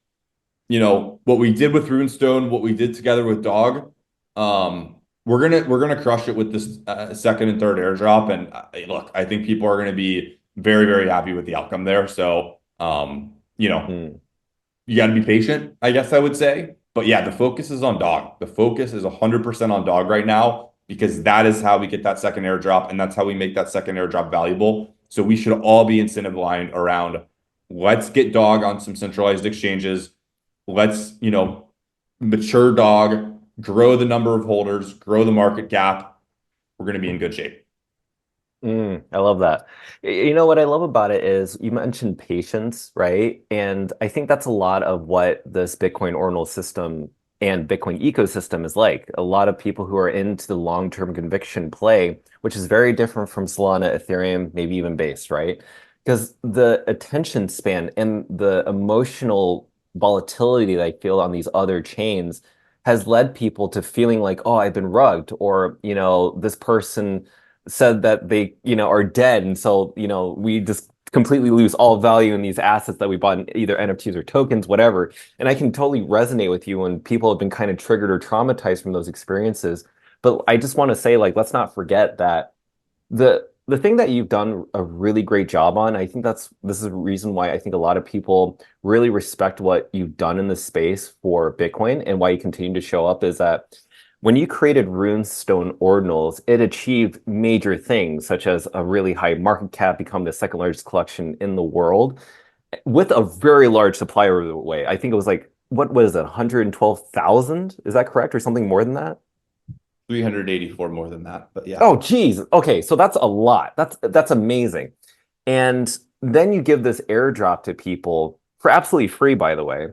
what we did with Runestone, what we did together with Dog. We're gonna crush it with this second and third airdrop. And look, I think people are gonna be very, very happy with the outcome there. So, Mm, you got to be patient, I guess I would say. But yeah, the focus is on dog. The focus is 100% on dog right now because that is how we get that second airdrop and that's how we make that second airdrop valuable. So we should all be incentive aligned around let's get dog on some centralized exchanges. Let's, mature dog, grow the number of holders, grow the market cap. We're going to be in good shape. I love that. You know what I love about it is you mentioned patience, right? And I think that's a lot of what this Bitcoin ordinal system and Bitcoin ecosystem is like. A lot of people who are into the long-term conviction play, which is very different from Solana, Ethereum, maybe even Base, right? Because the attention span and the emotional volatility that I feel on these other chains has led people to feeling like, oh, I've been rugged, or, this person said that they, are dead. And so, we just completely lose all value in these assets that we bought in either NFTs or tokens, whatever. And I can totally resonate with you when people have been kind of triggered or traumatized from those experiences. But I just want to say, like, let's not forget that the thing that you've done a really great job on, I think this is a reason why I think a lot of people really respect what you've done in this space for Bitcoin and why you continue to show up is that when you created Runestone Ordinals, it achieved major things, such as a really high market cap, become the second largest collection in the world, with a very large supply over the way. I think it was like, what was it, 112,000? Is that correct, or something more than that? 384 more than that, but yeah. Oh, geez. Okay, so that's a lot. That's amazing. And then you give this airdrop to people for absolutely free, by the way.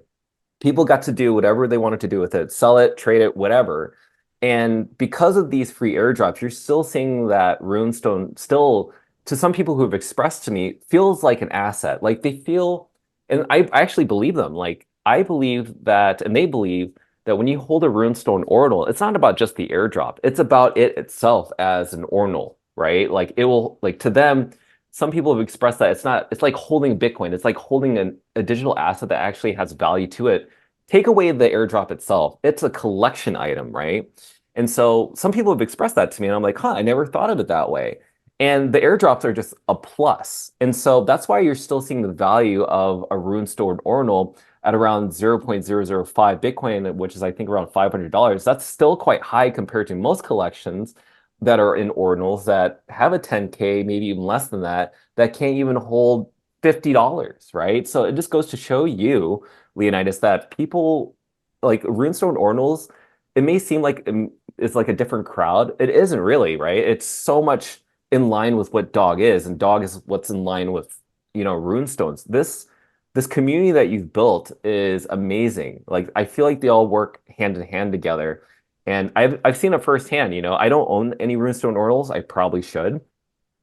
People got to do whatever they wanted to do with it, sell it, trade it, whatever. And because of these free airdrops, you're still seeing that Runestone still, to some people who have expressed to me, feels like an asset. Like they feel, and I actually believe them. Like I believe that, and they believe that when you hold a Runestone ordinal, it's not about just the airdrop. It's about it itself as an ordinal, right? Like it will, like to them, some people have expressed that it's like holding Bitcoin. It's like holding a digital asset that actually has value to it. Take away the airdrop itself. It's a collection item, right? And so some people have expressed that to me, and I'm like, huh, I never thought of it that way. And the airdrops are just a plus. And so that's why you're still seeing the value of a rune-stored ordinal at around 0.005 Bitcoin, which is, I think, around $500. That's still quite high compared to most collections that are in ordinals that have a 10K, maybe even less than that, that can't even hold $50, right? So it just goes to show you, Leonidas, that people like Runestone ordinals, it may seem like it's like a different crowd. It isn't really, right? It's so much in line with what dog is, and dog is what's in line with, runestones. This community that you've built is amazing. Like I feel like they all work hand in hand together. And I've seen it firsthand, I don't own any Runestone Ordinals. I probably should,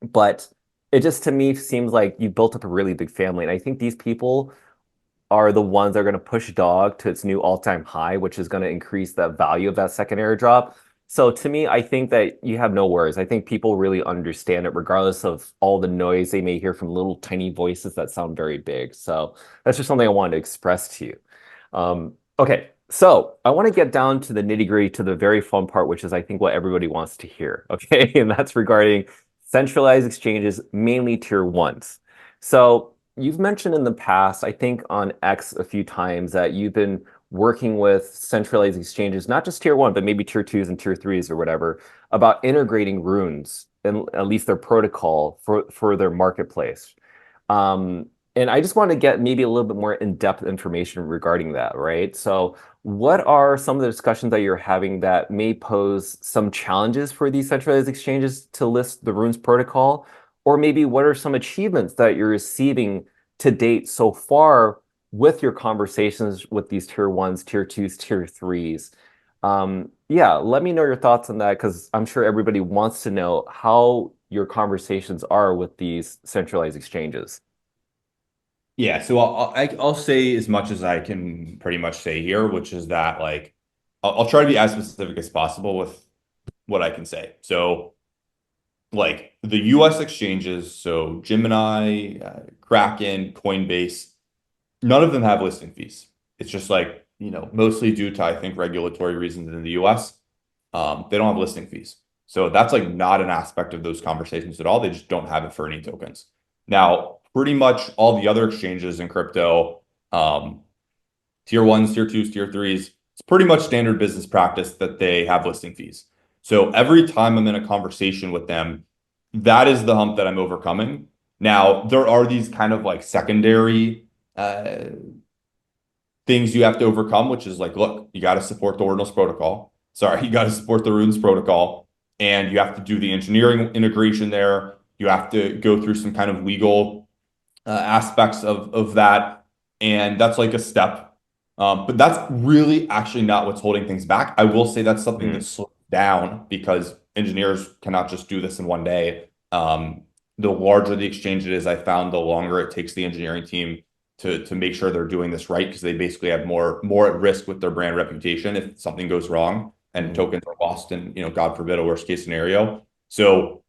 but it just to me seems like you built up a really big family. And I think these people are the ones that are going to push dog to its new all-time high, which is going to increase the value of that second airdrop. So to me, I think that you have no worries. I think people really understand it, regardless of all the noise they may hear from little tiny voices that sound very big. So that's just something I wanted to express to you. Okay, so I want to get down to the nitty-gritty, to the very fun part, which is I think what everybody wants to hear. Okay, and that's regarding centralized exchanges, mainly tier ones. So you've mentioned in the past, I think on X a few times, that you've been working with centralized exchanges, not just tier one, but maybe tier twos and tier threes or whatever, about integrating runes and at least their protocol for their marketplace. Um, and I just want to get maybe a little bit more in-depth information regarding that, right? So what are some of the discussions that you're having that may pose some challenges for these centralized exchanges to list the runes protocol? Or maybe what are some achievements that you're receiving to date so far with your conversations with these tier ones, tier twos, tier threes? Yeah, let me know your thoughts on that because I'm sure everybody wants to know how your conversations are with these centralized exchanges. Yeah, so I'll say as much as I can pretty much say here, which is that like I'll try to be as specific as possible with what I can say. So like the U.S. exchanges, so Gemini, Kraken, Coinbase, none of them have listing fees. It's just like, mostly due to I think regulatory reasons in the U.S. They don't have listing fees. So that's like not an aspect of those conversations at all. They just don't have it for any tokens. Now, pretty much all the other exchanges in crypto, um, tier ones, tier twos, tier threes, it's pretty much standard business practice that they have listing fees. So every time I'm in a conversation with them, that is the hump that I'm overcoming. Now, there are these kind of like secondary things you have to overcome, which is like, look, you got to support the Ordinals protocol. Sorry, you got to support the Runes protocol, and you have to do the engineering integration there. You have to go through some kind of legal aspects of that, and that's like a step. But that's really actually not what's holding things back. I will say that's something Mm, that's slowed down because engineers cannot just do this in one day. The larger the exchange it is, I found the longer it takes the engineering team to make sure they're doing this right because they basically have more at risk with their brand reputation if something goes wrong and mm, tokens are lost in, God forbid, a worst case scenario. So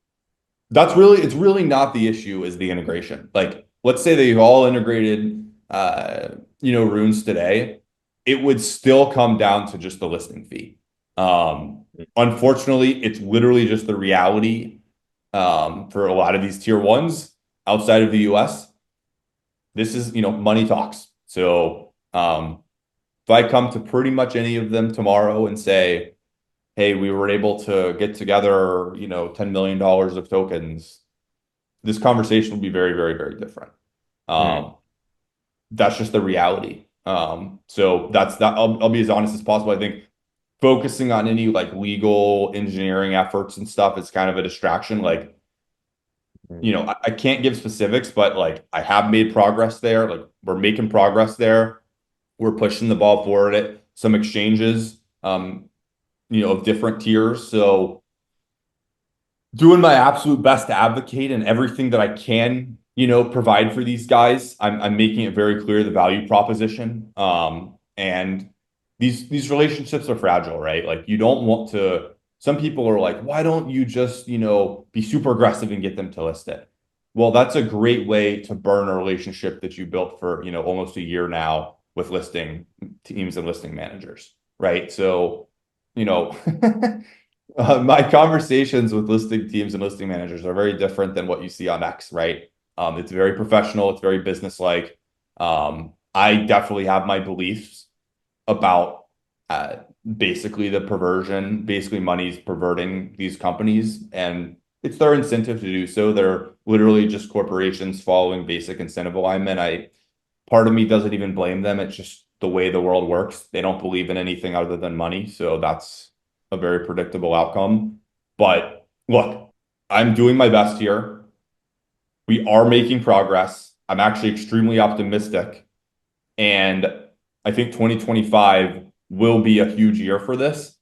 that's really it's really not the issue is the integration. Like let's say they've all integrated runes today, it would still come down to just the listing fee. mm, Unfortunately, it's literally just the reality for a lot of these tier ones outside of the US. This is, money talks. So if I come to pretty much any of them tomorrow and say, hey, we were able to get together, $10 million of tokens, this conversation will be very, very, very different. mm, Um, that's just the reality. So that's that. I'll be as honest as possible. I think focusing on any like legal engineering efforts and stuff is kind of a distraction. Like, mm, I can't give specifics, but like I have made progress there. Like we're making progress there. We're pushing the ball forward at some exchanges, of different tiers. So doing my absolute best to advocate and everything that I can, provide for these guys. I'm making it very clear the value proposition. And these relationships are fragile, right? Like you don't want to. Some people are like, why don't you just, be super aggressive and get them to list it? Well, that's a great way to burn a relationship that you built for, almost a year now with listing teams and listing managers, right? So, you know, my conversations with listing teams and listing managers are very different than what you see on X, right? It's very professional, it's very business-like. I definitely have my beliefs about uh, basically the perversion, basically money's perverting these companies, and it's their incentive to do so. They're literally just corporations following basic incentive alignment. Part of me doesn't even blame them. It's just the way the world works. They don't believe in anything other than money. So that's a very predictable outcome. But look, I'm doing my best here. We are making progress. I'm actually extremely optimistic. And I think 2025 will be a huge year for this.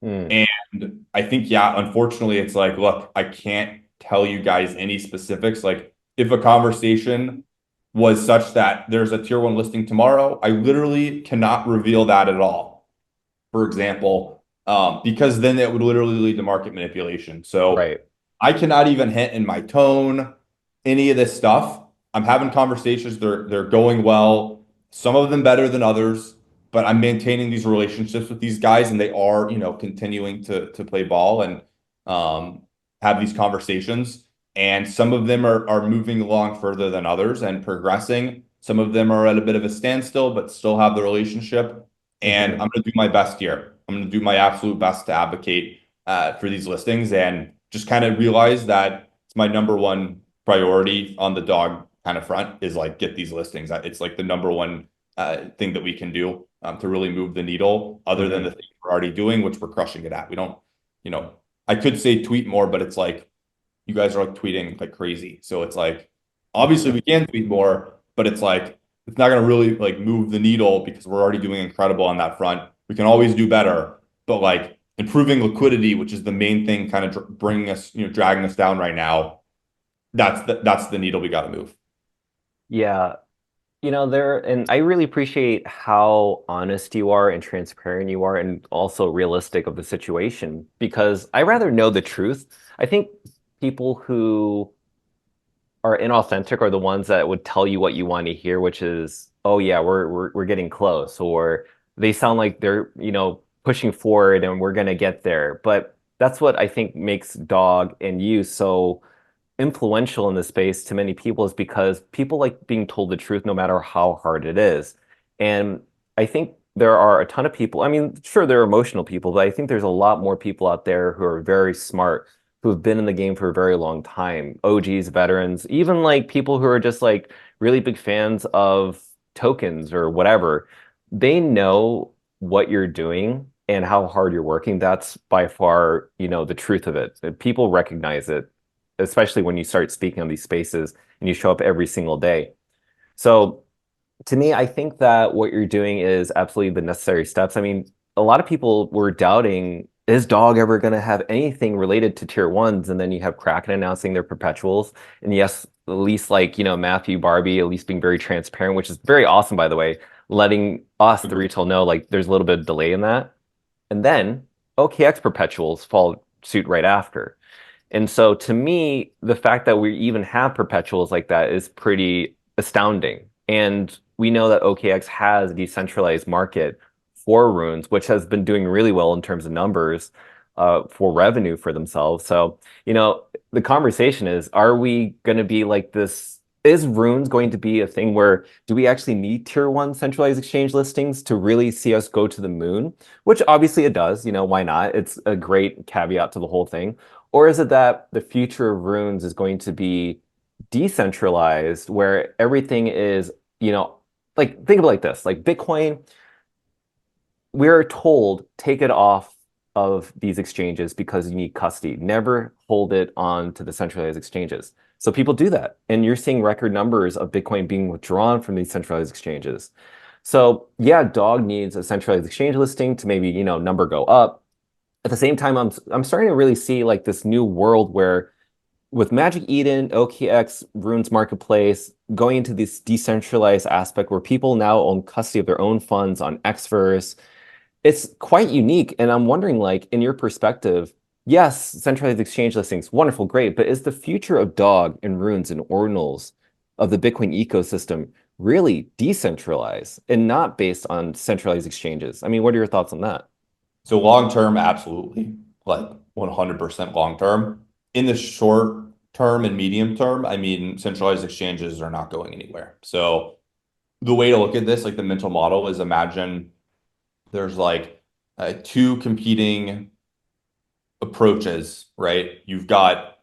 mm. And I think, yeah, unfortunately, it's like, look, I can't tell you guys any specifics. Like, if a conversation was such that there's a tier one listing tomorrow, I literally cannot reveal that at all. For example, because then it would literally lead to market manipulation. So Right. I cannot even hint in my tone, any of this stuff. I'm having conversations, they're going well, some of them better than others, but I'm maintaining these relationships with these guys and they are, continuing to play ball and have these conversations. And some of them are moving along further than others and progressing. Some of them are at a bit of a standstill, but still have the relationship. And Hmm. I'm going to do my best here. I'm going to do my absolute best to advocate for these listings and just kind of realize that it's my number one priority on the dog kind of front is like get these listings. It's like the number one thing that we can do to really move the needle other than Hmm. the things we're already doing, which we're crushing it at. We don't, you know, I could say tweet more, but it's like you guys are like tweeting like crazy. So it's like obviously we can tweet more, but it's like it's not going to really like move the needle because we're already doing incredible on that front. We can always do better, but like improving liquidity, which is the main thing kind of bringing us, dragging us down right now. That's the needle we got to move. Yeah. And I really appreciate how honest you are and transparent you are and also realistic of the situation because I rather know the truth. I think people who are inauthentic are the ones that would tell you what you want to hear, which is, oh yeah, we're getting close, or they sound like they're, pushing forward and we're gonna get there. But that's what I think makes Dog and you so influential in the space to many people is because people like being told the truth no matter how hard it is. And I think there are a ton of people. I mean, sure, there are emotional people, but I think there's a lot more people out there who are very smart, who have been in the game for a very long time, OGs, veterans, even like people who are just like really big fans of tokens or whatever. They know what you're doing and how hard you're working. That's by far, the truth of it. People recognize it, especially when you start speaking on these spaces and you show up every single day. So to me, I think that what you're doing is absolutely the necessary steps. I mean, a lot of people were doubting, is Dog ever going to have anything related to tier ones? And then you have Kraken announcing their perpetuals. And yes, at least like, Matthew Barbie, at least being very transparent, which is very awesome, by the way, letting us, the retail, know like there's a little bit of delay in that. And then OKX perpetuals follow suit right after. And so to me, the fact that we even have perpetuals like that is pretty astounding. And we know that OKX has a decentralized market for runes, which has been doing really well in terms of numbers for revenue for themselves. So, the conversation is, are we going to be like this? Is runes going to be a thing where do we actually need tier one centralized exchange listings to really see us go to the moon? Which obviously it does, why not? It's a great caveat to the whole thing. Or is it that the future of runes is going to be decentralized, where everything is, like think of it like this, like Bitcoin, we're told take it off of these exchanges because you need custody. Never hold it on to the centralized exchanges. So people do that. And you're seeing record numbers of Bitcoin being withdrawn from these centralized exchanges. So yeah, Dog needs a centralized exchange listing to maybe, number go up. At the same time, I'm starting to really see like this new world where with Magic Eden, OKX, Runes Marketplace, going into this decentralized aspect where people now own custody of their own funds on Xverse, it's quite unique. And I'm wondering, like, in your perspective, yes, centralized exchange listings, wonderful, great, but is the future of Dog and Runes and Ordinals of the Bitcoin ecosystem really decentralized and not based on centralized exchanges? I mean, what are your thoughts on that? So long term, absolutely, like 100% long term. In the short term and medium term, I mean, centralized exchanges are not going anywhere. So the way to look at this, like the mental model, is imagine there's like two competing approaches, right? You've got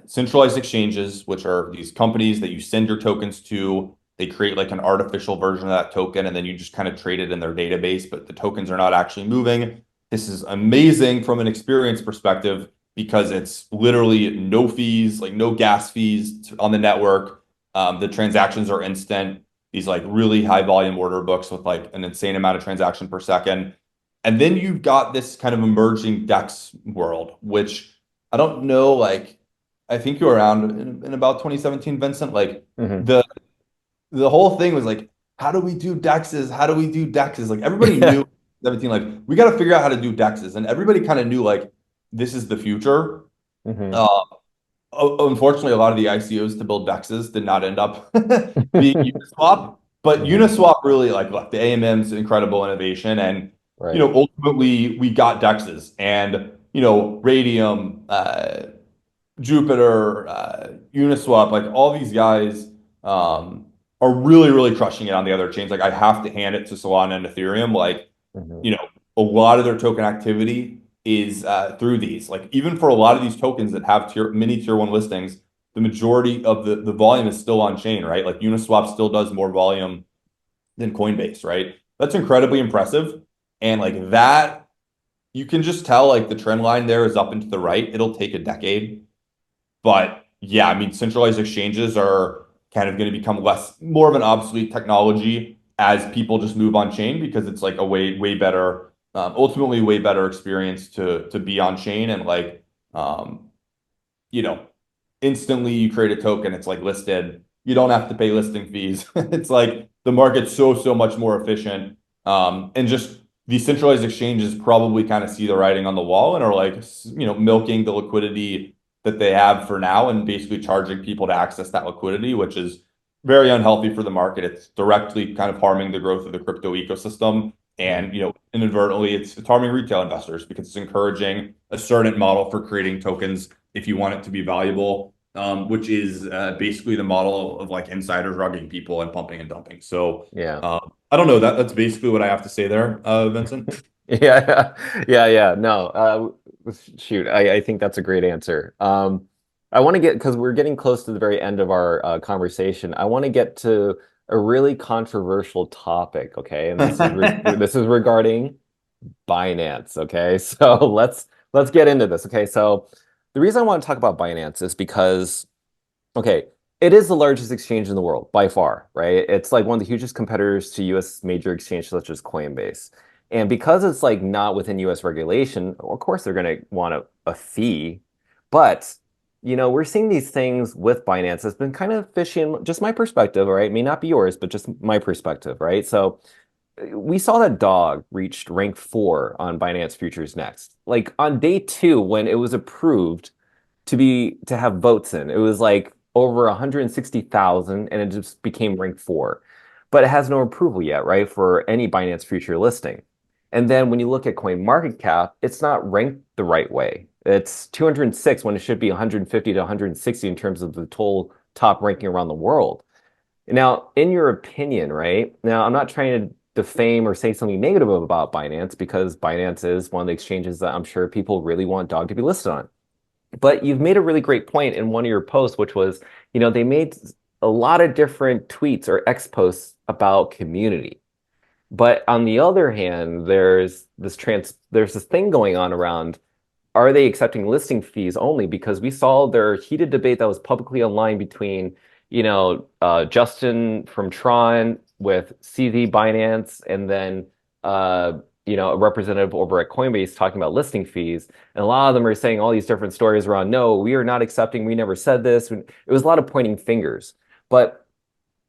centralized exchanges, which are these companies that you send your tokens to. They create like an artificial version of that token, and then you just kind of trade it in their database, but the tokens are not actually moving. This is amazing from an experience perspective because it's literally no fees, like no gas fees on the network. The transactions are instant. These like really high volume order books with like an insane amount of transaction per second. And then you've got this kind of emerging DEX world, which I don't know, like I think you were around in about 2017, Vincent. Like Hmm. the whole thing was like, how do we do DEXs? How do we do DEXs? Like everybody knew 17, like we got to figure out how to do DEXs. And everybody kind of knew like this is the future. Hmm. Uh, Unfortunately, a lot of the ICOs to build DEXs did not end up being Uniswap, but Hmm. Uniswap really like look, the AMM's incredible innovation, and Right. ultimately we got DEXs, and Radium, Jupiter, Uniswap, like all these guys are really, really crushing it on the other chains. Like I have to hand it to Solana and Ethereum. Like, Hmm. a lot of their token activity is through these. Like even for a lot of these tokens that have mini tier one listings, the majority of the volume is still on chain, right? Like Uniswap still does more volume than Coinbase, right? That's incredibly impressive. And like that, you can just tell like the trend line there is up and to the right. It'll take a decade, but yeah, I mean, centralized exchanges are kind of going to become more of an obsolete technology as people just move on chain because it's like a way better, ultimately way better experience to be on chain and like, um, you know, instantly you create a token, it's like listed. You don't have to pay listing fees. It's like the market's so much more efficient. And just these centralized exchanges probably kind of see the writing on the wall and are like, milking the liquidity that they have for now and basically charging people to access that liquidity, which is very unhealthy for the market. It's directly kind of harming the growth of the crypto ecosystem. Right. And, inadvertently, it's harming retail investors because it's encouraging a certain model for creating tokens if you want it to be valuable. which is basically the model of like insiders rugging people and pumping and dumping. So Yeah. I don't know. That's basically what I have to say there, Vincent. Yeah, yeah. No, shoot, I think that's a great answer. I want to get, because we're getting close to the very end of our conversation. I want to get to a really controversial topic, okay? And this is regarding Binance, okay? So let's get into this, okay? So the reason I want to talk about Binance is because okay, it is the largest exchange in the world by far, right? It's like one of the hugest competitors to US major exchanges such as Coinbase. And because it's like not within US regulation, of course they're going to want a fee. But, we're seeing these things with Binance. It's been kind of fishy in just my perspective, right? It may not be yours, but just my perspective, right? So we saw that dog reached rank 4 on Binance Futures Next. Like on day 2 when it was approved to have votes in. It was like over 160,000 and it just became rank 4. But it has no approval yet, right, for any Binance future listing. And then when you look at coin market cap, it's not ranked the right way. It's 206 when it should be 150 to 160 in terms of the total top ranking around the world. Now, in your opinion, right? Now, I'm not trying to defame or say something negative about Binance because Binance is one of the exchanges that I'm sure people really want dog to be listed on. But you've made a really great point in one of your posts, which was, they made a lot of different tweets or X posts about community. But on the other hand, there's this thing going on around are they accepting listing fees only? Because we saw their heated debate that was publicly online between, Justin from Tron with CZ Binance, and then, a representative over at Coinbase talking about listing fees. And a lot of them are saying all these different stories around, no, we are not accepting, we never said this. It was a lot of pointing fingers. But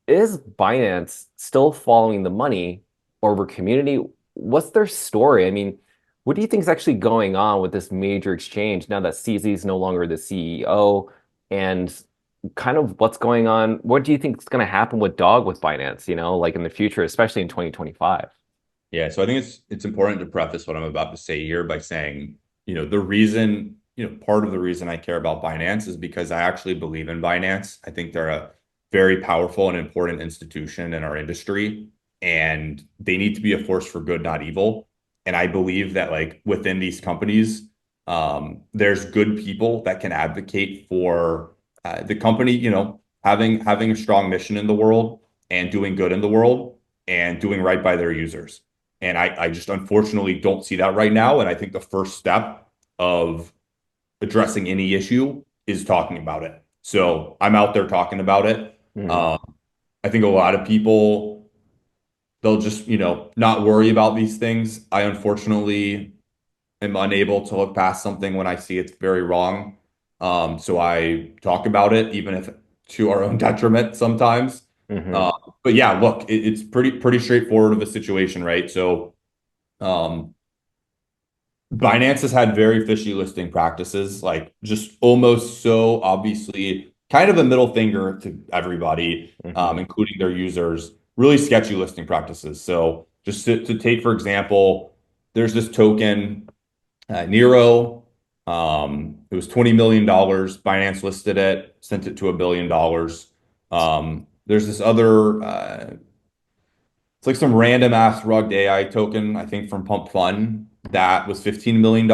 is Binance still following the money over community? What's their story? I mean, what do you think is actually going on with this major exchange now that CZ is no longer the CEO? And kind of what's going on? What do you think is going to happen with Dog with Binance, like in the future, especially in 2025? Yeah, so I think it's important to preface what I'm about to say here by saying, the reason, part of the reason I care about Binance is because I actually believe in Binance. I think they're a very powerful and important institution in our industry, and they need to be a force for good, not evil. And I believe that like within these companies, there's good people that can advocate for the company, having a strong mission in the world and doing good in the world and doing right by their users. And I just unfortunately don't see that right now. And I think the first step of addressing any issue is talking about it. So I'm out there talking about it. Hmm. Um, I think a lot of people, they'll just, not worry about these things. I unfortunately am unable to look past something when I see it's very wrong. So I talk about it, even if to our own detriment sometimes. Hmm. Uh, but yeah, look, it's pretty straightforward of a situation, right? So um, Binance has had very fishy listing practices, like just almost so obviously kind of a middle finger to everybody, Hmm. including their users, really sketchy listing practices. So just to take, for example, there's this token, Nero. It was $20 million. Binance listed it, sent it to $1 billion. There's this other it's like some random ass rugged AI token, I think from Pump Fun, that was $15 million.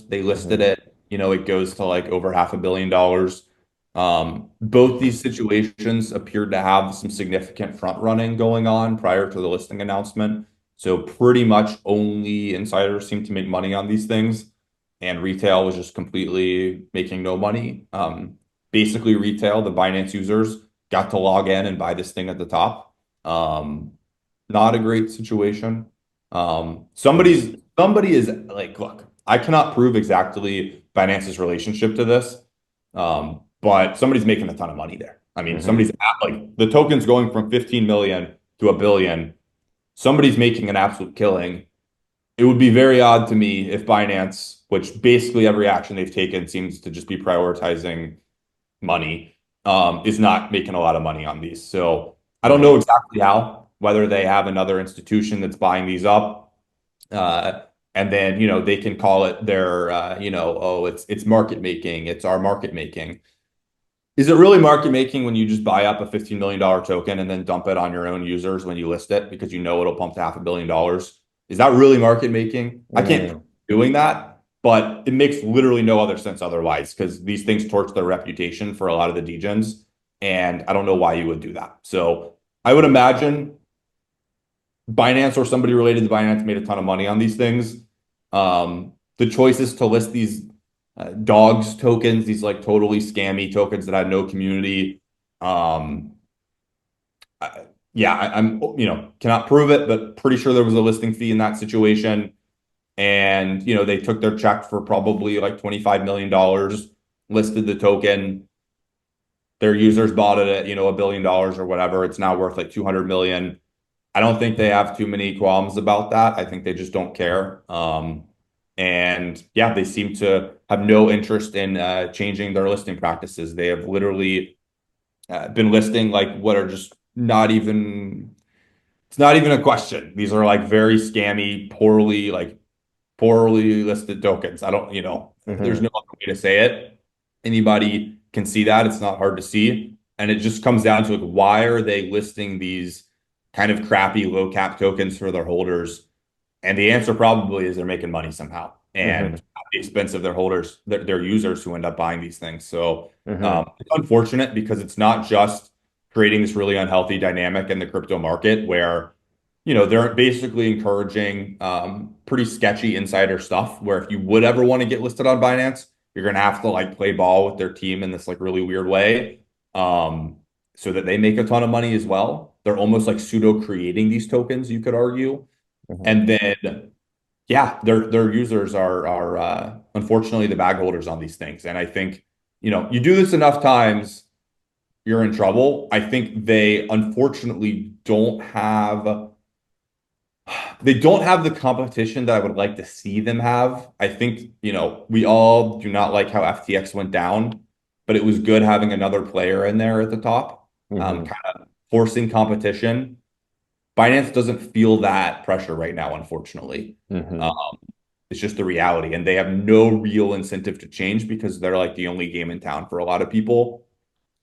They listed Hmm. it, it goes to like over $500 million. Both these situations appeared to have some significant front running going on prior to the listing announcement. So pretty much only insiders seem to make money on these things, and retail was just completely making no money. Basically, retail, the Binance users got to log in and buy this thing at the top. Not a great situation. Hmm. Somebody is like, look, I cannot prove exactly Binance's relationship to this, but somebody's making a ton of money there. I mean, Hmm. somebody's like the token's going from 15 million to $1 billion. Somebody's making an absolute killing. It would be very odd to me if Binance, which basically every action they've taken seems to just be prioritizing money, is not making a lot of money on these. So I don't know Hmm. exactly how, whether they have another institution that's buying these up, uh, and then they can call it their oh it's market making, it's our market making. Is it really market making when you just buy up a $15 million token and then dump it on your own users when you list it because you know it'll pump to $500 million? Is that really market making? I can't Mm, doing that, but it makes literally no other sense otherwise because these things torch their reputation for a lot of the degens, and I don't know why you would do that. So I would imagine Binance or somebody related to Binance made a ton of money on these things. The choices to list these dogs tokens, these like totally scammy tokens that had no community. Um, yeah, I'm cannot prove it, but pretty sure there was a listing fee in that situation. And they took their check for probably like $25 million, listed the token. Their users bought it at $1 billion or whatever. It's now worth like 200 million. I don't think they have too many qualms about that. I think they just don't care. And yeah, they seem to have no interest in changing their listing practices. They have literally been listing like what are just not even, it's not even a question. These are like very scammy, poorly listed tokens. I don't, there's hmm no other way to say it. Anybody can see that. It's not hard to see. And it just comes down to like, why are they listing these kind of crappy low cap tokens for their holders? And the answer probably is they're making money somehow and hmm at the expense of their holders, their users who end up buying these things. So hmm it's unfortunate because it's not just creating this really unhealthy dynamic in the crypto market where they're basically encouraging pretty sketchy insider stuff where if you would ever want to get listed on Binance, you're gonna have to like play ball with their team in this like really weird way. Um, so that they make a ton of money as well. They're almost like pseudo creating these tokens, you could argue. hmm And then yeah, their users are unfortunately the bag holders on these things. And I think, you do this enough times, you're in trouble. I think they don't have the competition that I would like to see them have. I think, we all do not like how FTX went down, but it was good having another player in there at the top, hmm kind of forcing competition. Binance doesn't feel that pressure right now, unfortunately. Um, hmm it's just the reality, and they have no real incentive to change because they're like the only game in town for a lot of people.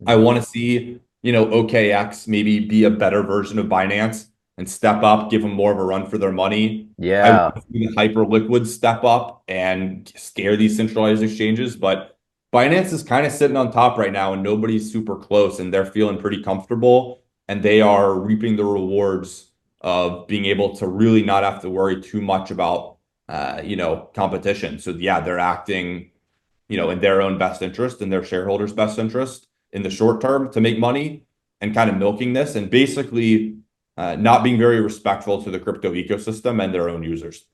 I hmm want to see, OKX maybe be a better version of Binance and step up, give them more of a run for their money. I want Yeah. to see the Hyperliquid step up and scare these centralized exchanges, but Binance is kind of sitting on top right now and nobody's super close and they're feeling pretty comfortable and they are reaping the rewards of being able to really not have to worry too much about competition. So yeah, they're acting in their own best interest and their shareholders' best interest in the short term to make money and kind of milking this and basically not being very respectful to the crypto ecosystem and their own users.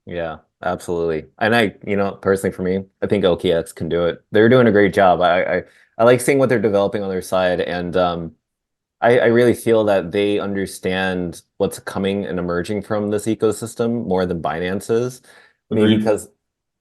Yeah, absolutely. And personally for me, I think OKX can do it. They're doing a great job. I like seeing what they're developing on their side, and I really feel that they understand what's coming and emerging from this ecosystem more than Binance is. Maybe Agreed. because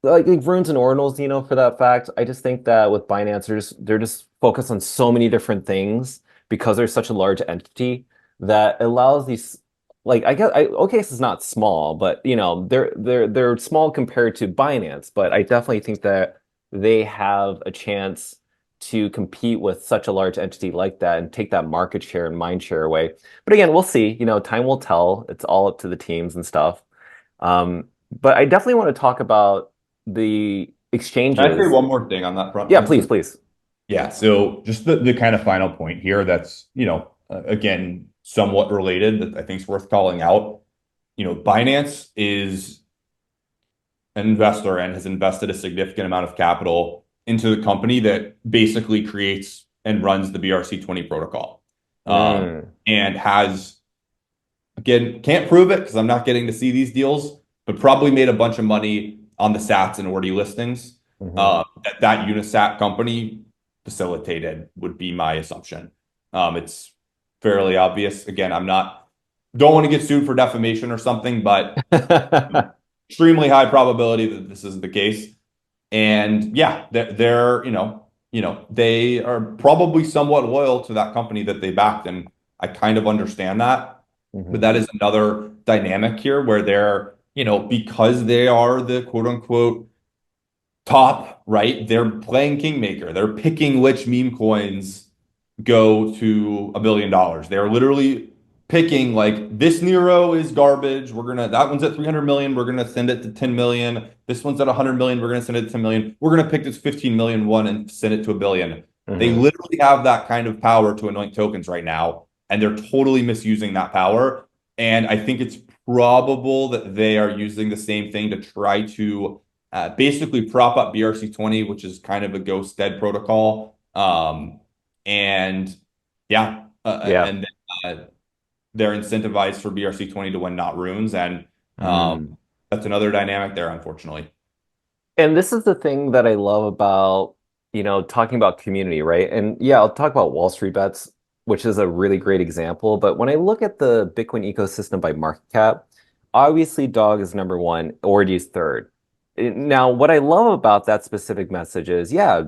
like runes and ordinals, for that fact. I just think that with Binance, they're just focused on so many different things because they're such a large entity that allows these like I guess OKX is not small, but they're small compared to Binance, but I definitely think that they have a chance to compete with such a large entity like that and take that market share and mind share away. But again, we'll see. Time will tell. It's all up to the teams and stuff. But I definitely want to talk about the Can I say exchanges. one more thing on that front, Yeah, please, Vincent? please. Yeah, so just the kind of final point here that's, again, somewhat related that I think is worth calling out. Binance is an investor and has invested a significant amount of capital into the company that basically creates and runs the BRC-20 protocol. Mm, And has, again, can't prove it because I'm not getting to see these deals, but probably made a bunch of money on the Sats and Ordi listings. hmm That Unisat company facilitated would be my assumption. It's fairly obvious. Again, don't want to get sued for defamation or something, but extremely high probability that this is the case. And yeah, they're they are probably somewhat loyal to that company that they backed, and I kind of understand that. But hmm that is another dynamic here where they're because they are the quote unquote top, right? They're playing Kingmaker. They're picking which meme coins go to $1 billion. They're literally picking like this Nero is garbage. That one's at 300 million. We're gonna send it to 10 million. This one's at 100 million. We're gonna send it to 10 million. We're gonna pick this 15 million one and send it to $1 billion. They Hmm. literally have that kind of power to anoint tokens right now, and they're totally misusing that power. And I think it's probable that they are using the same thing to try to basically prop up BRC20, which is kind of a ghost dead protocol. And yeah, Yeah. and they're incentivized for BRC20 to win, not runes. And um, Mm. that's another dynamic there, unfortunately. And this is the thing that I love about, talking about community, right? And yeah, I'll talk about Wall Street Bets, which is a really great example. But when I look at the Bitcoin ecosystem by market cap, obviously Dog is number one, Ordi is third. Now, what I love about that specific message is, yeah,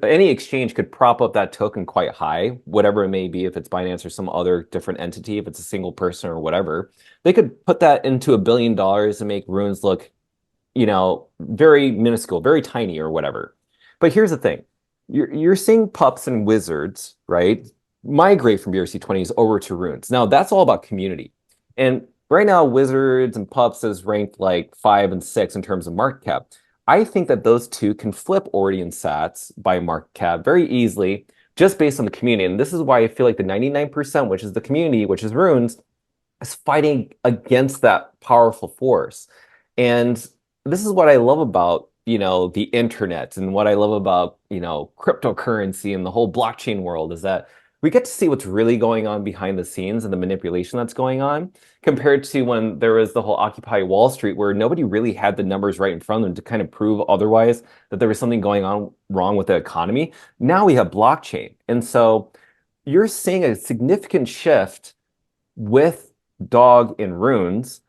any exchange could prop up that token quite high, whatever it may be, if it's Binance or some other different entity, if it's a single person or whatever. They could put that into $1 billion and make runes look very minuscule, very tiny or whatever. But here's the thing. You're seeing pups and wizards, right? Migrate from BRC20s over to runes. Now that's all about community. And right now, wizards and pups is ranked like 5 and 6 in terms of market cap. I think that those two can flip Ordi and Sats by market cap very easily, just based on the community. And this is why I feel like the 99%, which is the community, which is runes, is fighting against that powerful force. And this is what I love about, the internet and what I love about, cryptocurrency and the whole blockchain world is that we get to see what's really going on behind the scenes and the manipulation that's going on compared to when there was the whole Occupy Wall Street where nobody really had the numbers right in front of them to kind of prove otherwise that there was something going on wrong with the economy. Now we have blockchain. And so you're seeing a significant shift with Dog and Runes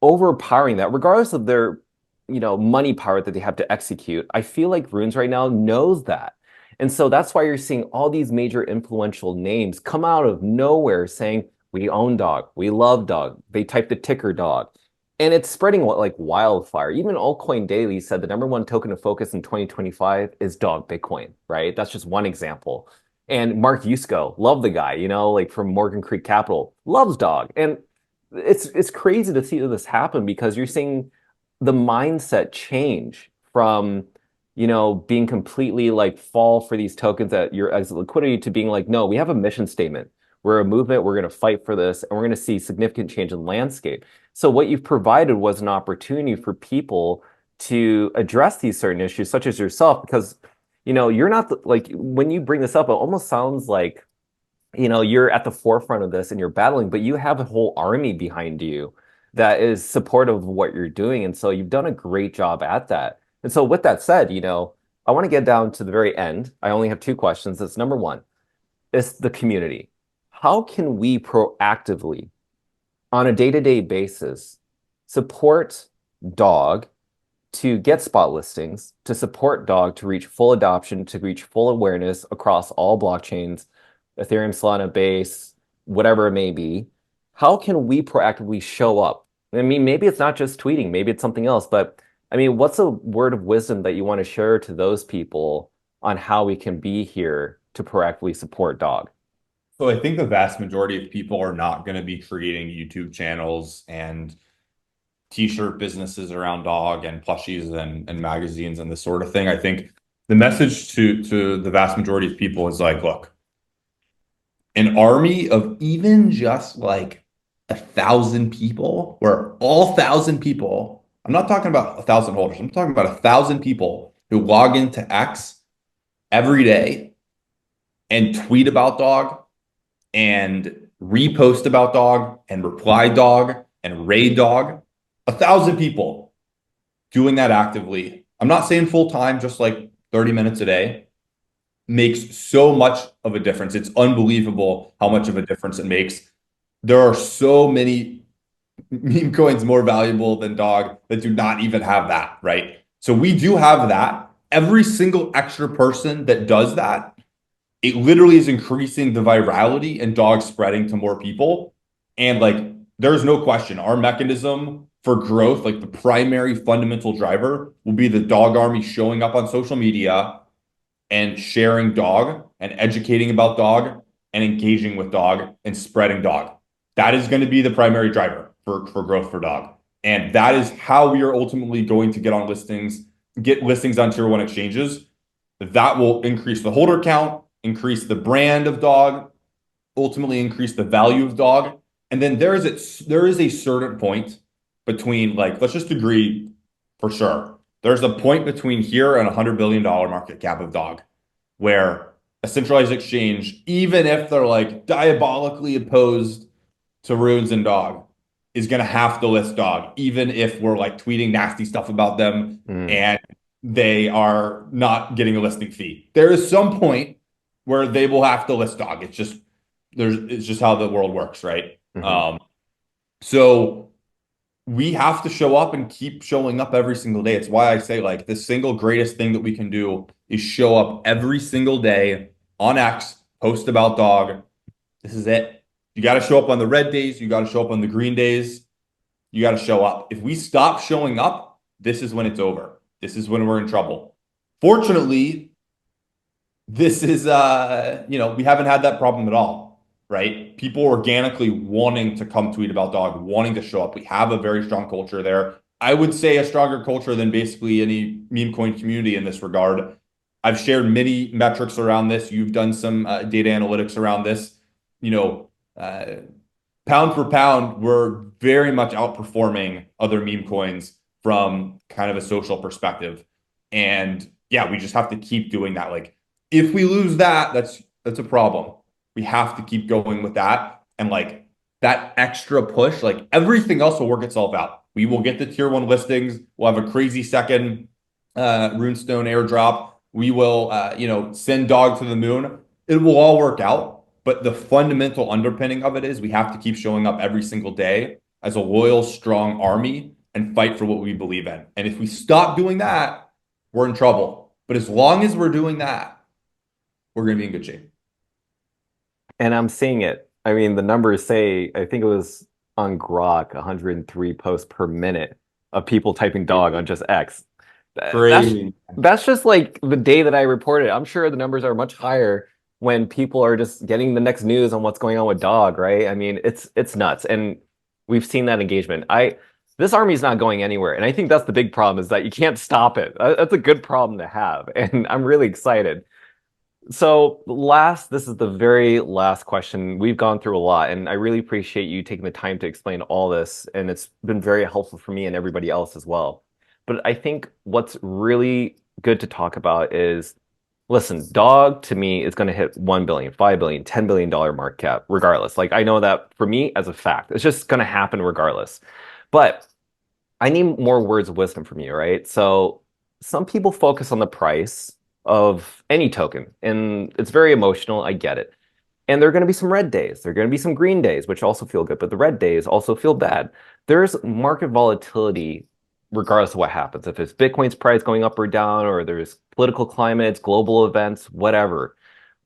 overpowering that, regardless of their, money power that they have to execute. I feel like Runes right now knows that. And so that's why you're seeing all these major influential names come out of nowhere saying, we own Dog, we love Dog. They type the ticker Dog. And it's spreading like wildfire. Even Altcoin Daily said the number one token of focus in 2025 is Dog Bitcoin, right? That's just one example. And Mark Yusko, love the guy, like from Morgan Creek Capital, loves Dog. And it's crazy to see this happen because you're seeing the mindset change from being completely like fall for these tokens at your exit liquidity to being like, no, we have a mission statement. We're a movement, we're going to fight for this, and we're going to see significant change in landscape. So what you've provided was an opportunity for people to address these certain issues, such as yourself, because you're not like when you bring this up, it almost sounds like you're at the forefront of this and you're battling, but you have a whole army behind you that is supportive of what you're doing. And so you've done a great job at that. And so with that said, I want to get down to the very end. I only have two questions. That's number one, is the community. How can we proactively, on a day-to-day basis, support Dog to get spot listings, to support Dog to reach full adoption, to reach full awareness across all blockchains, Ethereum, Solana base, whatever it may be? How can we proactively show up? I mean, maybe it's not just tweeting, maybe it's something else, but I mean, what's a word of wisdom that you want to share to those people on how we can be here to proactively support Dog? So I think the vast majority of people are not going to be creating YouTube channels and t-shirt businesses around Dog and plushies and magazines and this sort of thing. I think the message to the vast majority of people is like, look, an army of even just like 1,000 people, where all 1,000 people, I'm not talking about 1,000 holders, I'm talking about 1,000 people who log into X every day and tweet about Dog and repost about Dog and reply Dog and raid Dog. 1,000 people doing that actively. I'm not saying full time, just like 30 minutes a day, makes so much of a difference. It's unbelievable how much of a difference it makes. There are so many meme coins more valuable than Dog that do not even have that, right? So we do have that. Every single extra person that does that, it literally is increasing the virality and Dog spreading to more people. And like, there's no question, our mechanism for growth, like the primary fundamental driver will be the dog army showing up on social media and sharing dog and educating about dog and engaging with dog and spreading dog. That is going to be the primary driver for growth for dog. And that is how we are ultimately going to get listings on tier one exchanges. That will increase the holder count, increase the brand of dog, ultimately increase the value of dog. And then there is a certain point between, like, let's just agree for sure. There's a point between here and $100 billion market cap of dog where a centralized exchange, even if they're like diabolically opposed to runes and dog, is going to have to list dog, even if we're like tweeting nasty stuff about them Mm, and they are not getting a listing fee. There is some point where they will have to list dog. It's just how the world works, right? mhm. So we have to show up and keep showing up every single day. It's why I say, like, the single greatest thing that we can do is show up every single day on X, post about dog. This is it. You got to show up on the red days. You got to show up on the green days. You got to show up. If we stop showing up, this is when it's over. This is when we're in trouble. Fortunately, this is we haven't had that problem at all, right? People organically wanting to come tweet about dog, wanting to show up. We have a very strong culture there. I would say a stronger culture than basically any meme coin community in this regard. I've shared many metrics around this. You've done some data analytics around this. You know, pound for pound, we're very much outperforming other meme coins from kind of a social perspective. And yeah, we just have to keep doing that. Like, if we lose that, that's a problem. We have to keep going with that. And like that extra push, like everything else will work itself out. We will get the tier one listings. We'll have a crazy second Runestone airdrop. We will send dog to the moon. It will all work out. But the fundamental underpinning of it is we have to keep showing up every single day as a loyal, strong army and fight for what we believe in. And if we stop doing that, we're in trouble. But as long as we're doing that, we're going to be in good shape. And I'm seeing it. I mean, the numbers say, I think it was on Grok, 103 posts per minute of people typing dog on just X. That's Crazy. that's just like the day that I reported. I'm sure the numbers are much higher when people are just getting the next news on what's going on with dog, right? I mean, it's nuts. And we've seen that engagement. This army is not going anywhere. And I think that's the big problem is that you can't stop it. That's a good problem to have. And I'm really excited. So this is the very last question. We've gone through a lot, and I really appreciate you taking the time to explain all this, and it's been very helpful for me and everybody else as well. But I think what's really good to talk about is, listen, dog to me is going to hit 1 billion, 5 billion, $10 billion market cap regardless. Like I know that for me as a fact, it's just going to happen regardless. But I need more words of wisdom from you, right? So some people focus on the price of any token, and it's very emotional. I get it. And there are going to be some red days. There are going to be some green days, which also feel good, but the red days also feel bad. There's market volatility regardless of what happens. If it's Bitcoin's price going up or down, or there's political climates, global events, whatever.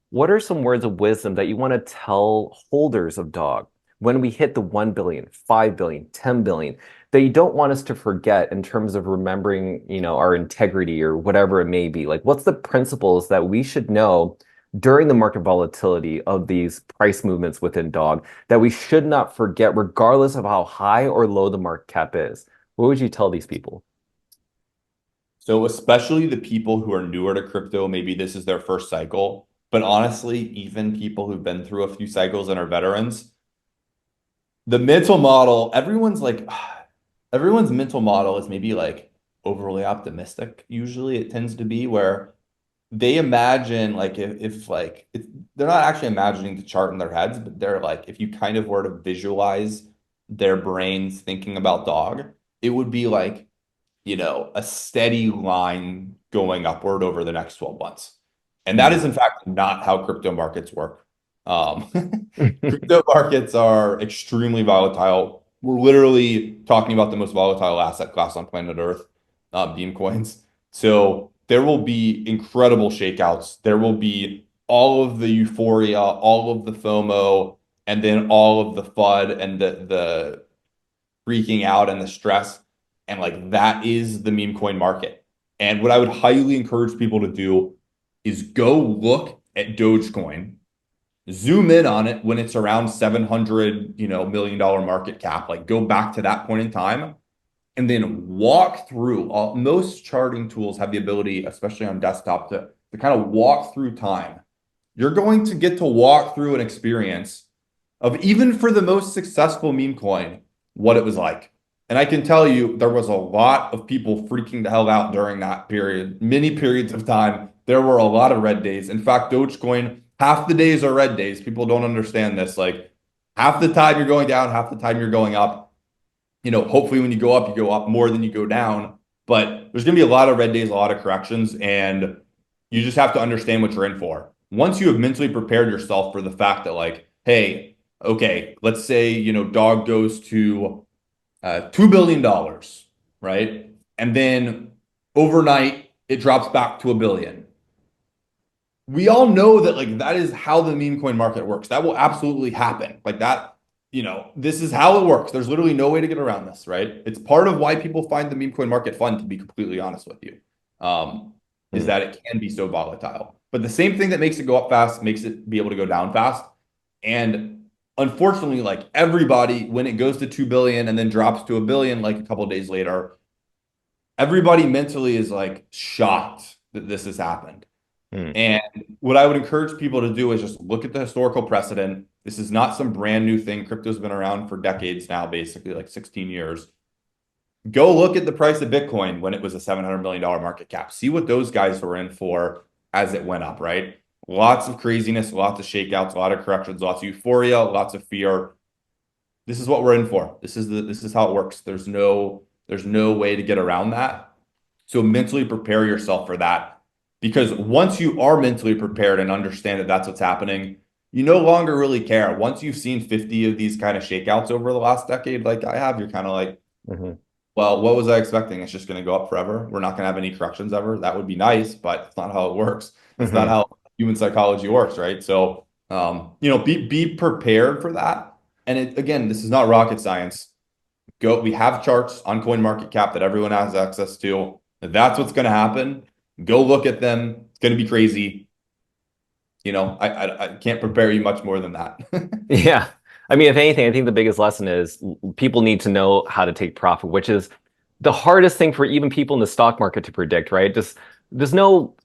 What are some words of wisdom that you want to tell holders of dog when we hit the 1 billion, 5 billion, 10 billion, that you don't want us to forget in terms of remembering, our integrity or whatever it may be? Like, what's the principles that we should know during the market volatility of these price movements within dog that we should not forget, regardless of how high or low the market cap is? What would you tell these people? So especially the people who are newer to crypto, maybe this is their first cycle. But honestly, even people who've been through a few cycles and are veterans, the mental model, everyone's mental model is maybe like overly optimistic. Usually it tends to be where they imagine like if like they're not actually imagining the chart in their heads, but they're like if you kind of were to visualize their brains thinking about dog, it would be like, a steady line going upward over the next 12 months. And that Hmm. is, in fact, not how crypto markets work. Um, crypto markets are extremely volatile. We're literally talking about the most volatile asset class on planet Earth, meme coins. So there will be incredible shakeouts. There will be all of the euphoria, all of the FOMO, and then all of the FUD and the freaking out and the stress. And like that is the meme coin market. And what I would highly encourage people to do is go look at Dogecoin, zoom in on it when it's around 700, million dollar market cap, like go back to that point in time and then walk through most charting tools have the ability, especially on desktop, to kind of walk through time. You're going to get to walk through an experience of even for the most successful meme coin, what it was like. And I can tell you there was a lot of people freaking the hell out during that period, many periods of time. There were a lot of red days. In fact, Dogecoin, half the days are red days. People don't understand this. Like half the time you're going down, half the time you're going up. Hopefully when you go up more than you go down. But there's going to be a lot of red days, a lot of corrections, and you just have to understand what you're in for. Once you have mentally prepared yourself for the fact that like, hey, okay, let's say, dog goes to $2 billion, right? And then overnight it drops back to a billion. We all know that like that is how the meme coin market works. That will absolutely happen. Like that, this is how it works. There's literally no way to get around this, right? It's part of why people find the meme coin market fun, to be completely honest with you, is that it can be so volatile. But the same thing that makes it go up fast makes it be able to go down fast. And unfortunately, like everybody, when it goes to 2 billion and then drops to a billion, like a couple of days later, everybody mentally is like shocked that this has happened. And what I would encourage people to do is just look at the historical precedent. This is not some brand new thing. Crypto's been around for decades now, basically like 16 years. Go look at the price of Bitcoin when it was a $700 million market cap. See what those guys were in for as it went up, right? Lots of craziness, lots of shakeouts, a lot of corrections, lots of euphoria, lots of fear. This is what we're in for. This is how it works. There's no way to get around that. So mentally prepare yourself for that. Because once you are mentally prepared and understand that that's what's happening, you no longer really care. Once you've seen 50 of these kind of shakeouts over the last decade, like I have, you're kind of like, well, what was I expecting? It's just going to go up forever. We're not going to have any corrections ever. That would be nice, but it's not how it works. It's not how human psychology works, right? So, be prepared for that. And again, this is not rocket science. We have charts on CoinMarketCap that everyone has access to. If that's what's going to happen. Go look at them. It's going to be crazy. I can't prepare you much more than that. Yeah. I mean, if anything, I think the biggest lesson is people need to know how to take profit, which is the hardest thing for even people in the stock market to predict, right? Just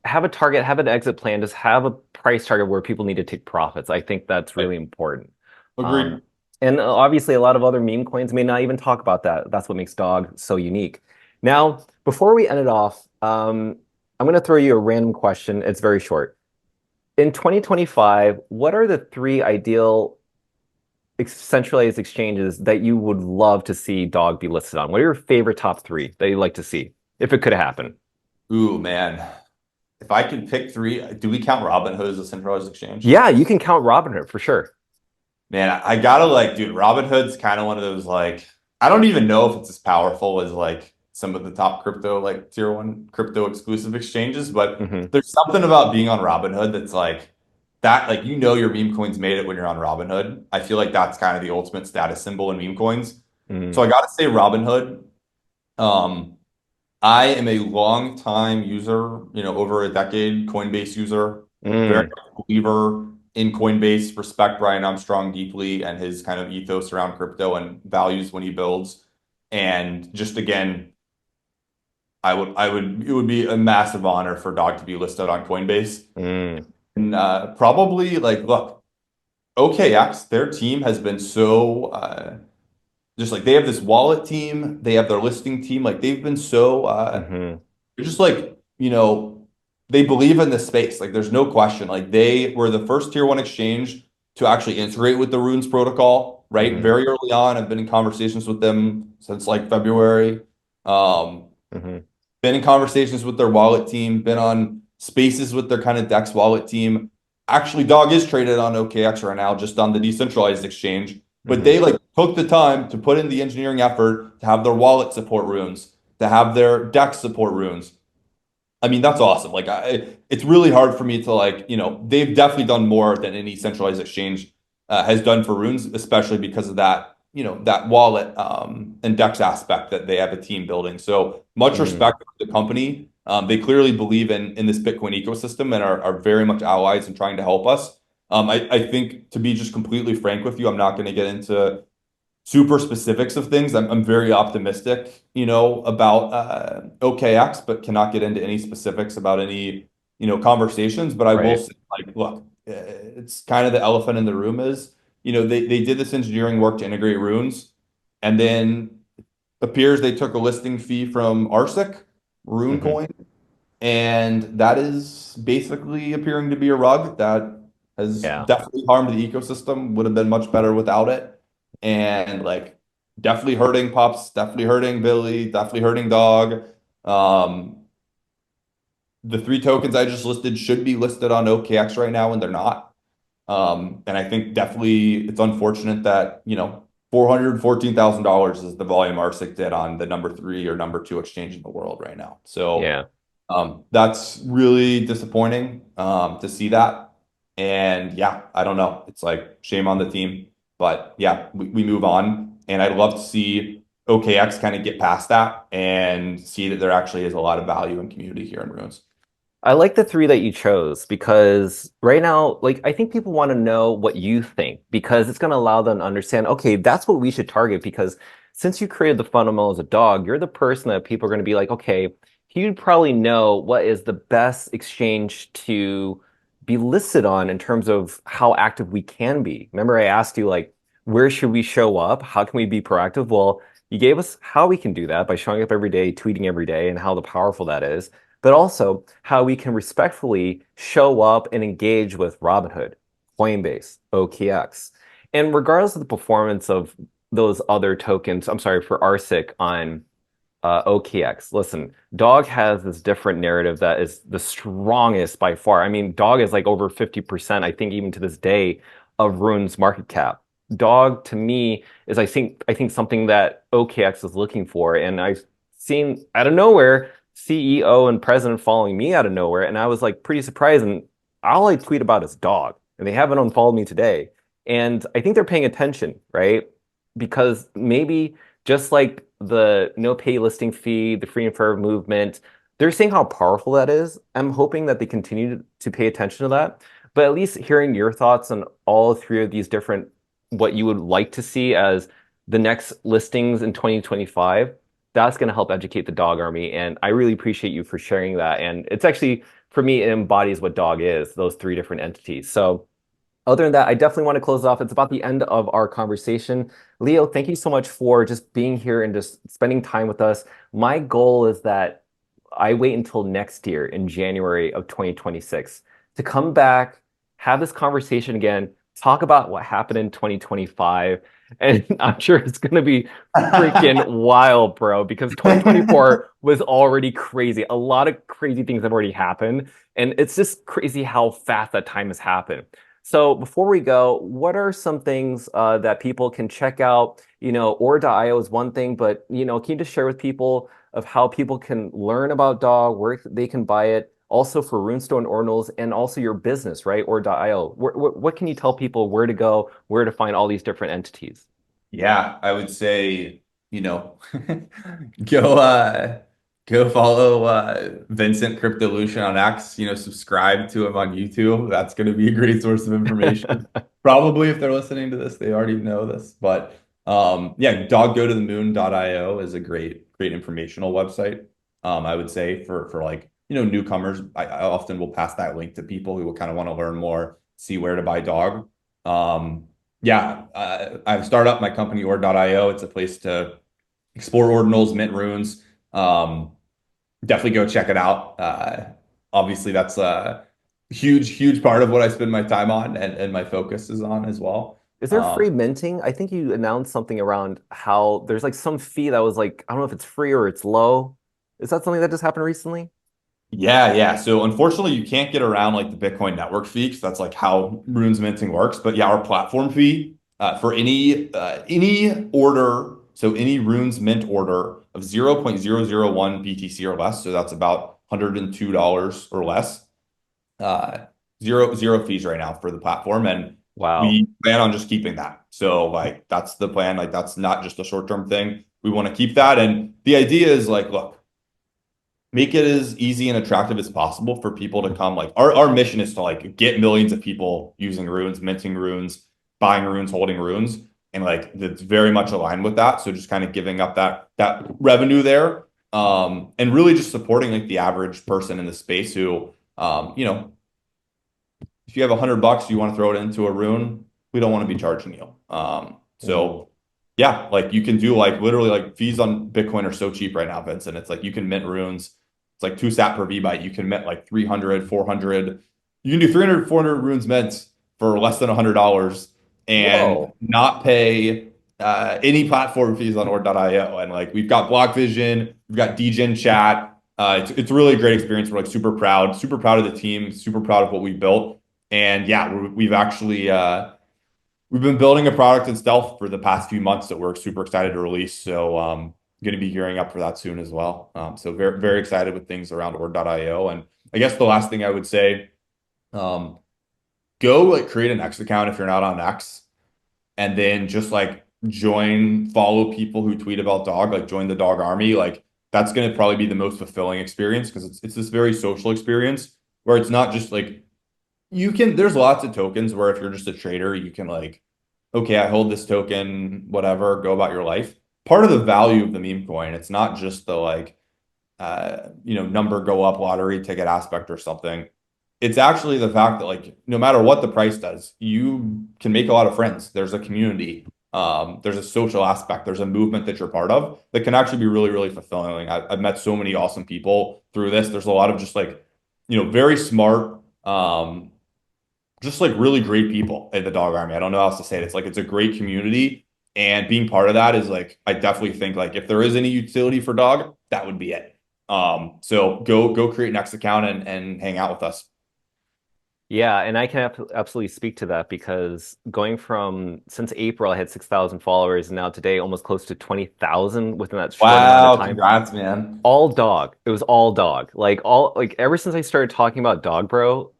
have a target, have an exit plan, just have a price target where people need to take profits. I think that's really important. Agreed. And obviously, a lot of other meme coins may not even talk about that. That's what makes Dog so unique. Now, before we end it off, I'm going to throw you a random question. It's very short. In 2025, what are the 3 ideal centralized exchanges that you would love to see Dog be listed on? What are your favorite top 3 that you'd like to see if it could happen? Ooh, man. If I could pick 3, do we count Robinhood as a centralized exchange? Yeah, you can count Robinhood for sure. Man, I gotta dude, Robinhood's kind of one of those I don't even know if it's as powerful as some of the top crypto, tier 1 crypto exclusive exchanges, but there's something about being on Robinhood that's that, your meme coins made it when you're on Robinhood. I feel like that's kind of the ultimate status symbol in meme coins. So I gotta say Robinhood. I am a long time user, over a decade, Coinbase user, very much believer in Coinbase, respect Brian Armstrong deeply and his kind of ethos around crypto and values when he builds. And just again, it would be a massive honor for Dog to be listed on Coinbase. And probably look, OKX, their team has been so just they have this wallet team, they have their listing team, they've been so they're just they believe in this space. There's no question. They were the first tier 1 exchange to actually integrate with the Runes protocol, right? Very early on. I've been in conversations with them since February. Been in conversations with their wallet team, been on spaces with their kind of DEX wallet team. Actually, Dog is traded on OKX right now, just on the decentralized exchange. But they took the time to put in the engineering effort to have their wallet support runes, to have their DEX support runes. I mean, that's awesome. It's really hard for me to they've definitely done more than any centralized exchange has done for runes, especially because of that that wallet and Dex aspect that they have a team building. So much Mm, respect to the company. They clearly believe in this Bitcoin ecosystem and are very much allies in trying to help us. I think, to be just completely frank with you, I'm not going to get into super specifics of things. I'm very optimistic, about OKX, but cannot get into any specifics about any, conversations. But I will right. say, like, look, it's kind of the elephant in the room is, they did this engineering work to integrate runes, and then appears they took a listing fee from RSIC, Rune Hmm. Coin, and that is basically appearing to be a rug that has Yeah. definitely harmed the ecosystem, would have been much better without it. And like definitely hurting Pups, definitely hurting Billy, definitely hurting Dog. Um, the three tokens I just listed should be listed on OKX right now, and they're not. And I think definitely it's unfortunate that, $414,000 is the volume RSIC did on the number three or number two exchange in the world right now. So Yeah. that's really disappointing to see that. And yeah, I don't know. It's like shame on the team. But yeah, we move on. And I'd love to see OKX kind of get past that and see that there actually is a lot of value and community here in Runes. I like the three that you chose because right now, like, I think people want to know what you think because it's going to allow them to understand, okay, that's what we should target. Because since you created the fundamentals of dog, you're the person that people are going to be like, okay, you'd probably know what is the best exchange to be listed on in terms of how active we can be. Remember, I asked you, like, where should we show up? How can we be proactive? Well, you gave us how we can do that by showing up every day, tweeting every day, and how the powerful that is, but also how we can respectfully show up and engage with Robinhood, Coinbase, OKX. And regardless of the performance of those other tokens, I'm sorry, for RSIC on OKX. Listen, Dog has this different narrative that is the strongest by far. I mean, Dog is like over 50%, I think even to this day, of Rune's market cap. Dog to me is I think something that OKX is looking for. And I've seen out of nowhere CEO and president following me out of nowhere. And I was like pretty surprised. And all I tweet about is Dog. And they haven't unfollowed me today. And I think they're paying attention, right? Because maybe just like the no pay listing fee, the free and fair movement, they're seeing how powerful that is. I'm hoping that they continue to pay attention to that. But at least hearing your thoughts on all three of these different, what you would like to see as the next listings in 2025, that's going to help educate the dog army. And I really appreciate you for sharing that. And it's actually, for me, it embodies what dog is, those three different entities. So other than that, I definitely want to close it off. It's about the end of our conversation. Leo, thank you so much for just being here and just spending time with us. My goal is that I wait until next year in January of 2026 to come back, have this conversation again, talk about what happened in 2025. And I'm sure it's going to be freaking wild, bro, because 2024 was already crazy. A lot of crazy things have already happened. And it's just crazy how fast that time has happened. So before we go, what are some things that people can check out? Or.io is one thing, but can you just share with people of how people can learn about dog, where they can buy it, also for Runestone Ordinals, and also your business, right? Or.io. What can you tell people where to go, where to find all these different entities? Yeah, I would say, go go follow Vincent Cryptolution on X, subscribe to him on YouTube. That's going to be a great source of information. Probably if they're listening to this, they already know this. But yeah, doggotothemoon.io is a great informational website. I would say for like, newcomers. I often will pass that link to people who will kind of want to learn more, see where to buy dog. Yeah, I've started up my company Ord.io. It's a place to explore ordinals, mint runes. Definitely go check it out. Obviously, that's a huge part of what I spend my time on and my focus is on as well. Is there free minting? I think you announced something around how there's like some fee that was like, I don't know if it's free or it's low. Is that something that just happened recently? Yeah. So unfortunately, you can't get around like the Bitcoin network fee because that's like how runes minting works. But yeah, our platform fee for any order, so any runes mint order of 0.001 BTC or less, so that's about $102 or less. Uh, zero fees right now for the platform, and Wow. we plan on just keeping that. So like that's the plan. Like that's not just a short-term thing. We want to keep that. And the idea is like, look, make it as easy and attractive as possible for people to come. Like our mission is to like get millions of people using runes, minting runes, buying runes, holding runes. And like it's very much aligned with that. So just kind of giving up that revenue there. And really just supporting like the average person in the space who if you have $100, you want to throw it into a rune, we don't want to be charging you. Mhm. So yeah, like you can do like literally like fees on Bitcoin are so cheap right now, Vincent. It's like you can mint runes. It's like 2 sat per V byte. You can mint like 300, 400. You can do 300, 400 runes mints for less than $100 and Whoa. not pay any platform fees on Ord.io. And like we've got Block Vision, we've got DGen chat. It's really a great experience. We're like super proud of the team, super proud of what we built. And yeah, we've actually we've been building a product in stealth for the past few months that we're super excited to release. So going to be gearing up for that soon as well. So very excited with things around Ord.io. And I guess the last thing I would say, um, go like create an X account if you're not on X, and then just like follow people who tweet about dog, like join the dog army. Like that's going to probably be the most fulfilling experience because it's this very social experience where it's not just like there's lots of tokens where if you're just a trader, you can like, okay, I hold this token, whatever, go about your life. Part of the value of the meme coin, it's not just the like, number go up lottery ticket aspect or something. It's actually the fact that like, no matter what the price does, you can make a lot of friends. There's a community. There's a social aspect. There's a movement that you're part of that can actually be really, really fulfilling. I've met so many awesome people through this. There's a lot of just like, very smart, just like really great people at the dog army. I don't know how else to say it. It's like it's a great community, and being part of that is like I definitely think like if there is any utility for dog, that would be it. So go create an X account and hang out with us. Yeah, and I can absolutely speak to that because going from since April, I had 6,000 followers, and now today almost close to 20,000 within that short amount of Wow, time. congrats, man. All dog. It was all dog. Like ever since I started talking about dog, bro,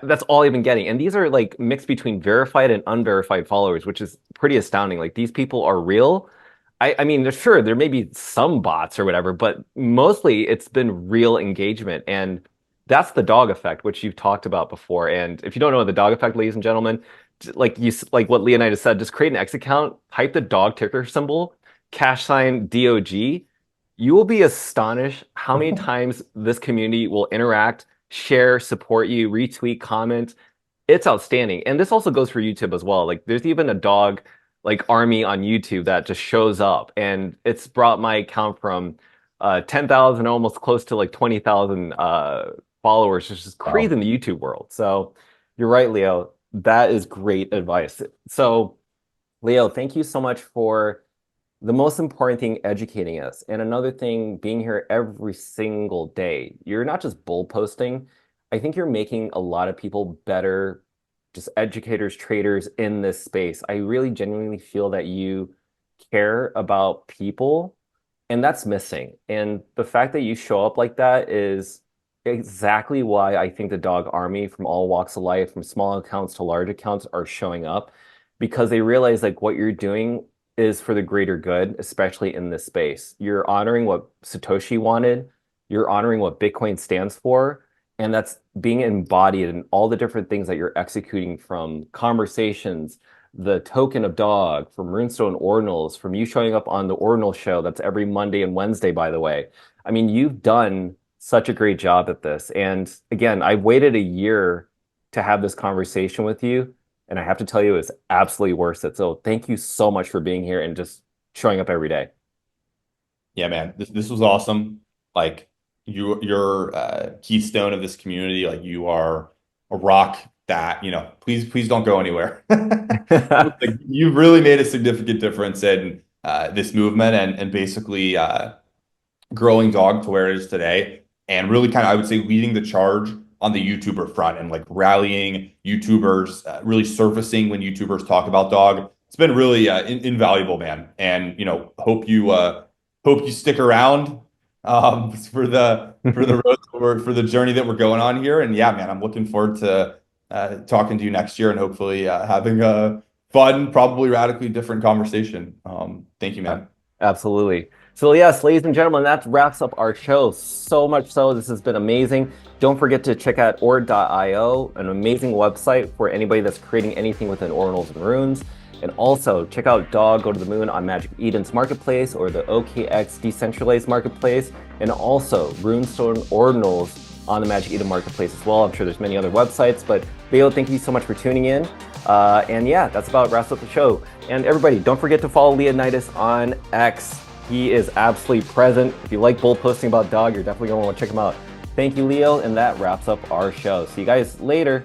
that's all I've been getting. And these are like mixed between verified and unverified followers, which is pretty astounding. Like these people are real. I mean, sure, there may be some bots or whatever, but mostly it's been real engagement. And that's the dog effect, which you've talked about before. And if you don't know the dog effect, ladies and gentlemen, like what Leonidas said, just create an X account, type the dog ticker symbol, cash sign DOG. You will be astonished how many times this community will interact, share, support you, retweet, comment. It's outstanding. And this also goes for YouTube as well. Like there's even a dog like army on YouTube that just shows up and it's brought my account from 10,000 almost close to like 20,000 followers, which is crazy Wow. in the YouTube world. So you're right, Leo. That is great advice. So Leo, thank you so much for the most important thing, educating us. And another thing, being here every single day. You're not just bull posting. I think you're making a lot of people better, just educators, traders in this space. I really genuinely feel that you care about people, and that's missing. And the fact that you show up like that is exactly why I think the dog army from all walks of life, from small accounts to large accounts, are showing up because they realize like what you're doing is for the greater good, especially in this space. You're honoring what Satoshi wanted, you're honoring what Bitcoin stands for, and that's being embodied in all the different things that you're executing from conversations, the token of dog, from Runestone Ordinals, from you showing up on the Ordinal show. That's every Monday and Wednesday, by the way. I mean, you've done such a great job at this. And again, I waited a year to have this conversation with you. And I have to tell you, it's absolutely worth it. So thank you so much for being here and just showing up every day. Yeah, man, this was awesome. Like you're keystone of this community. Like you are a rock that, please don't go anywhere. Like you've really made a significant difference in this movement and basically growing dog to where it is today, and really kind of, I would say, leading the charge on the YouTuber front and like rallying YouTubers, really surfacing when YouTubers talk about dog. It's been really invaluable, man. And hope you stick around for the road for the journey that we're going on here. And yeah, man, I'm looking forward to talking to you next year and hopefully having a fun, probably radically different conversation. Thank you, man. Absolutely. So yes, ladies and gentlemen, that wraps up our show. So much so, this has been amazing. Don't forget to check out Ord.io, an amazing website for anybody that's creating anything within Ordinals and Runes. And also check out Dog Go to the Moon on Magic Eden's Marketplace or the OKX Decentralized Marketplace, and also Runestone Ordinals on the Magic Eden Marketplace as well. I'm sure there's many other websites, but Leo, thank you so much for tuning in. And yeah, that's about wraps up the show. And everybody, don't forget to follow Leonidas on X. He is absolutely present. If you like bull posting about Dog, you're definitely going to want to check him out. Thank you, Leo, and that wraps up our show. See you guys later.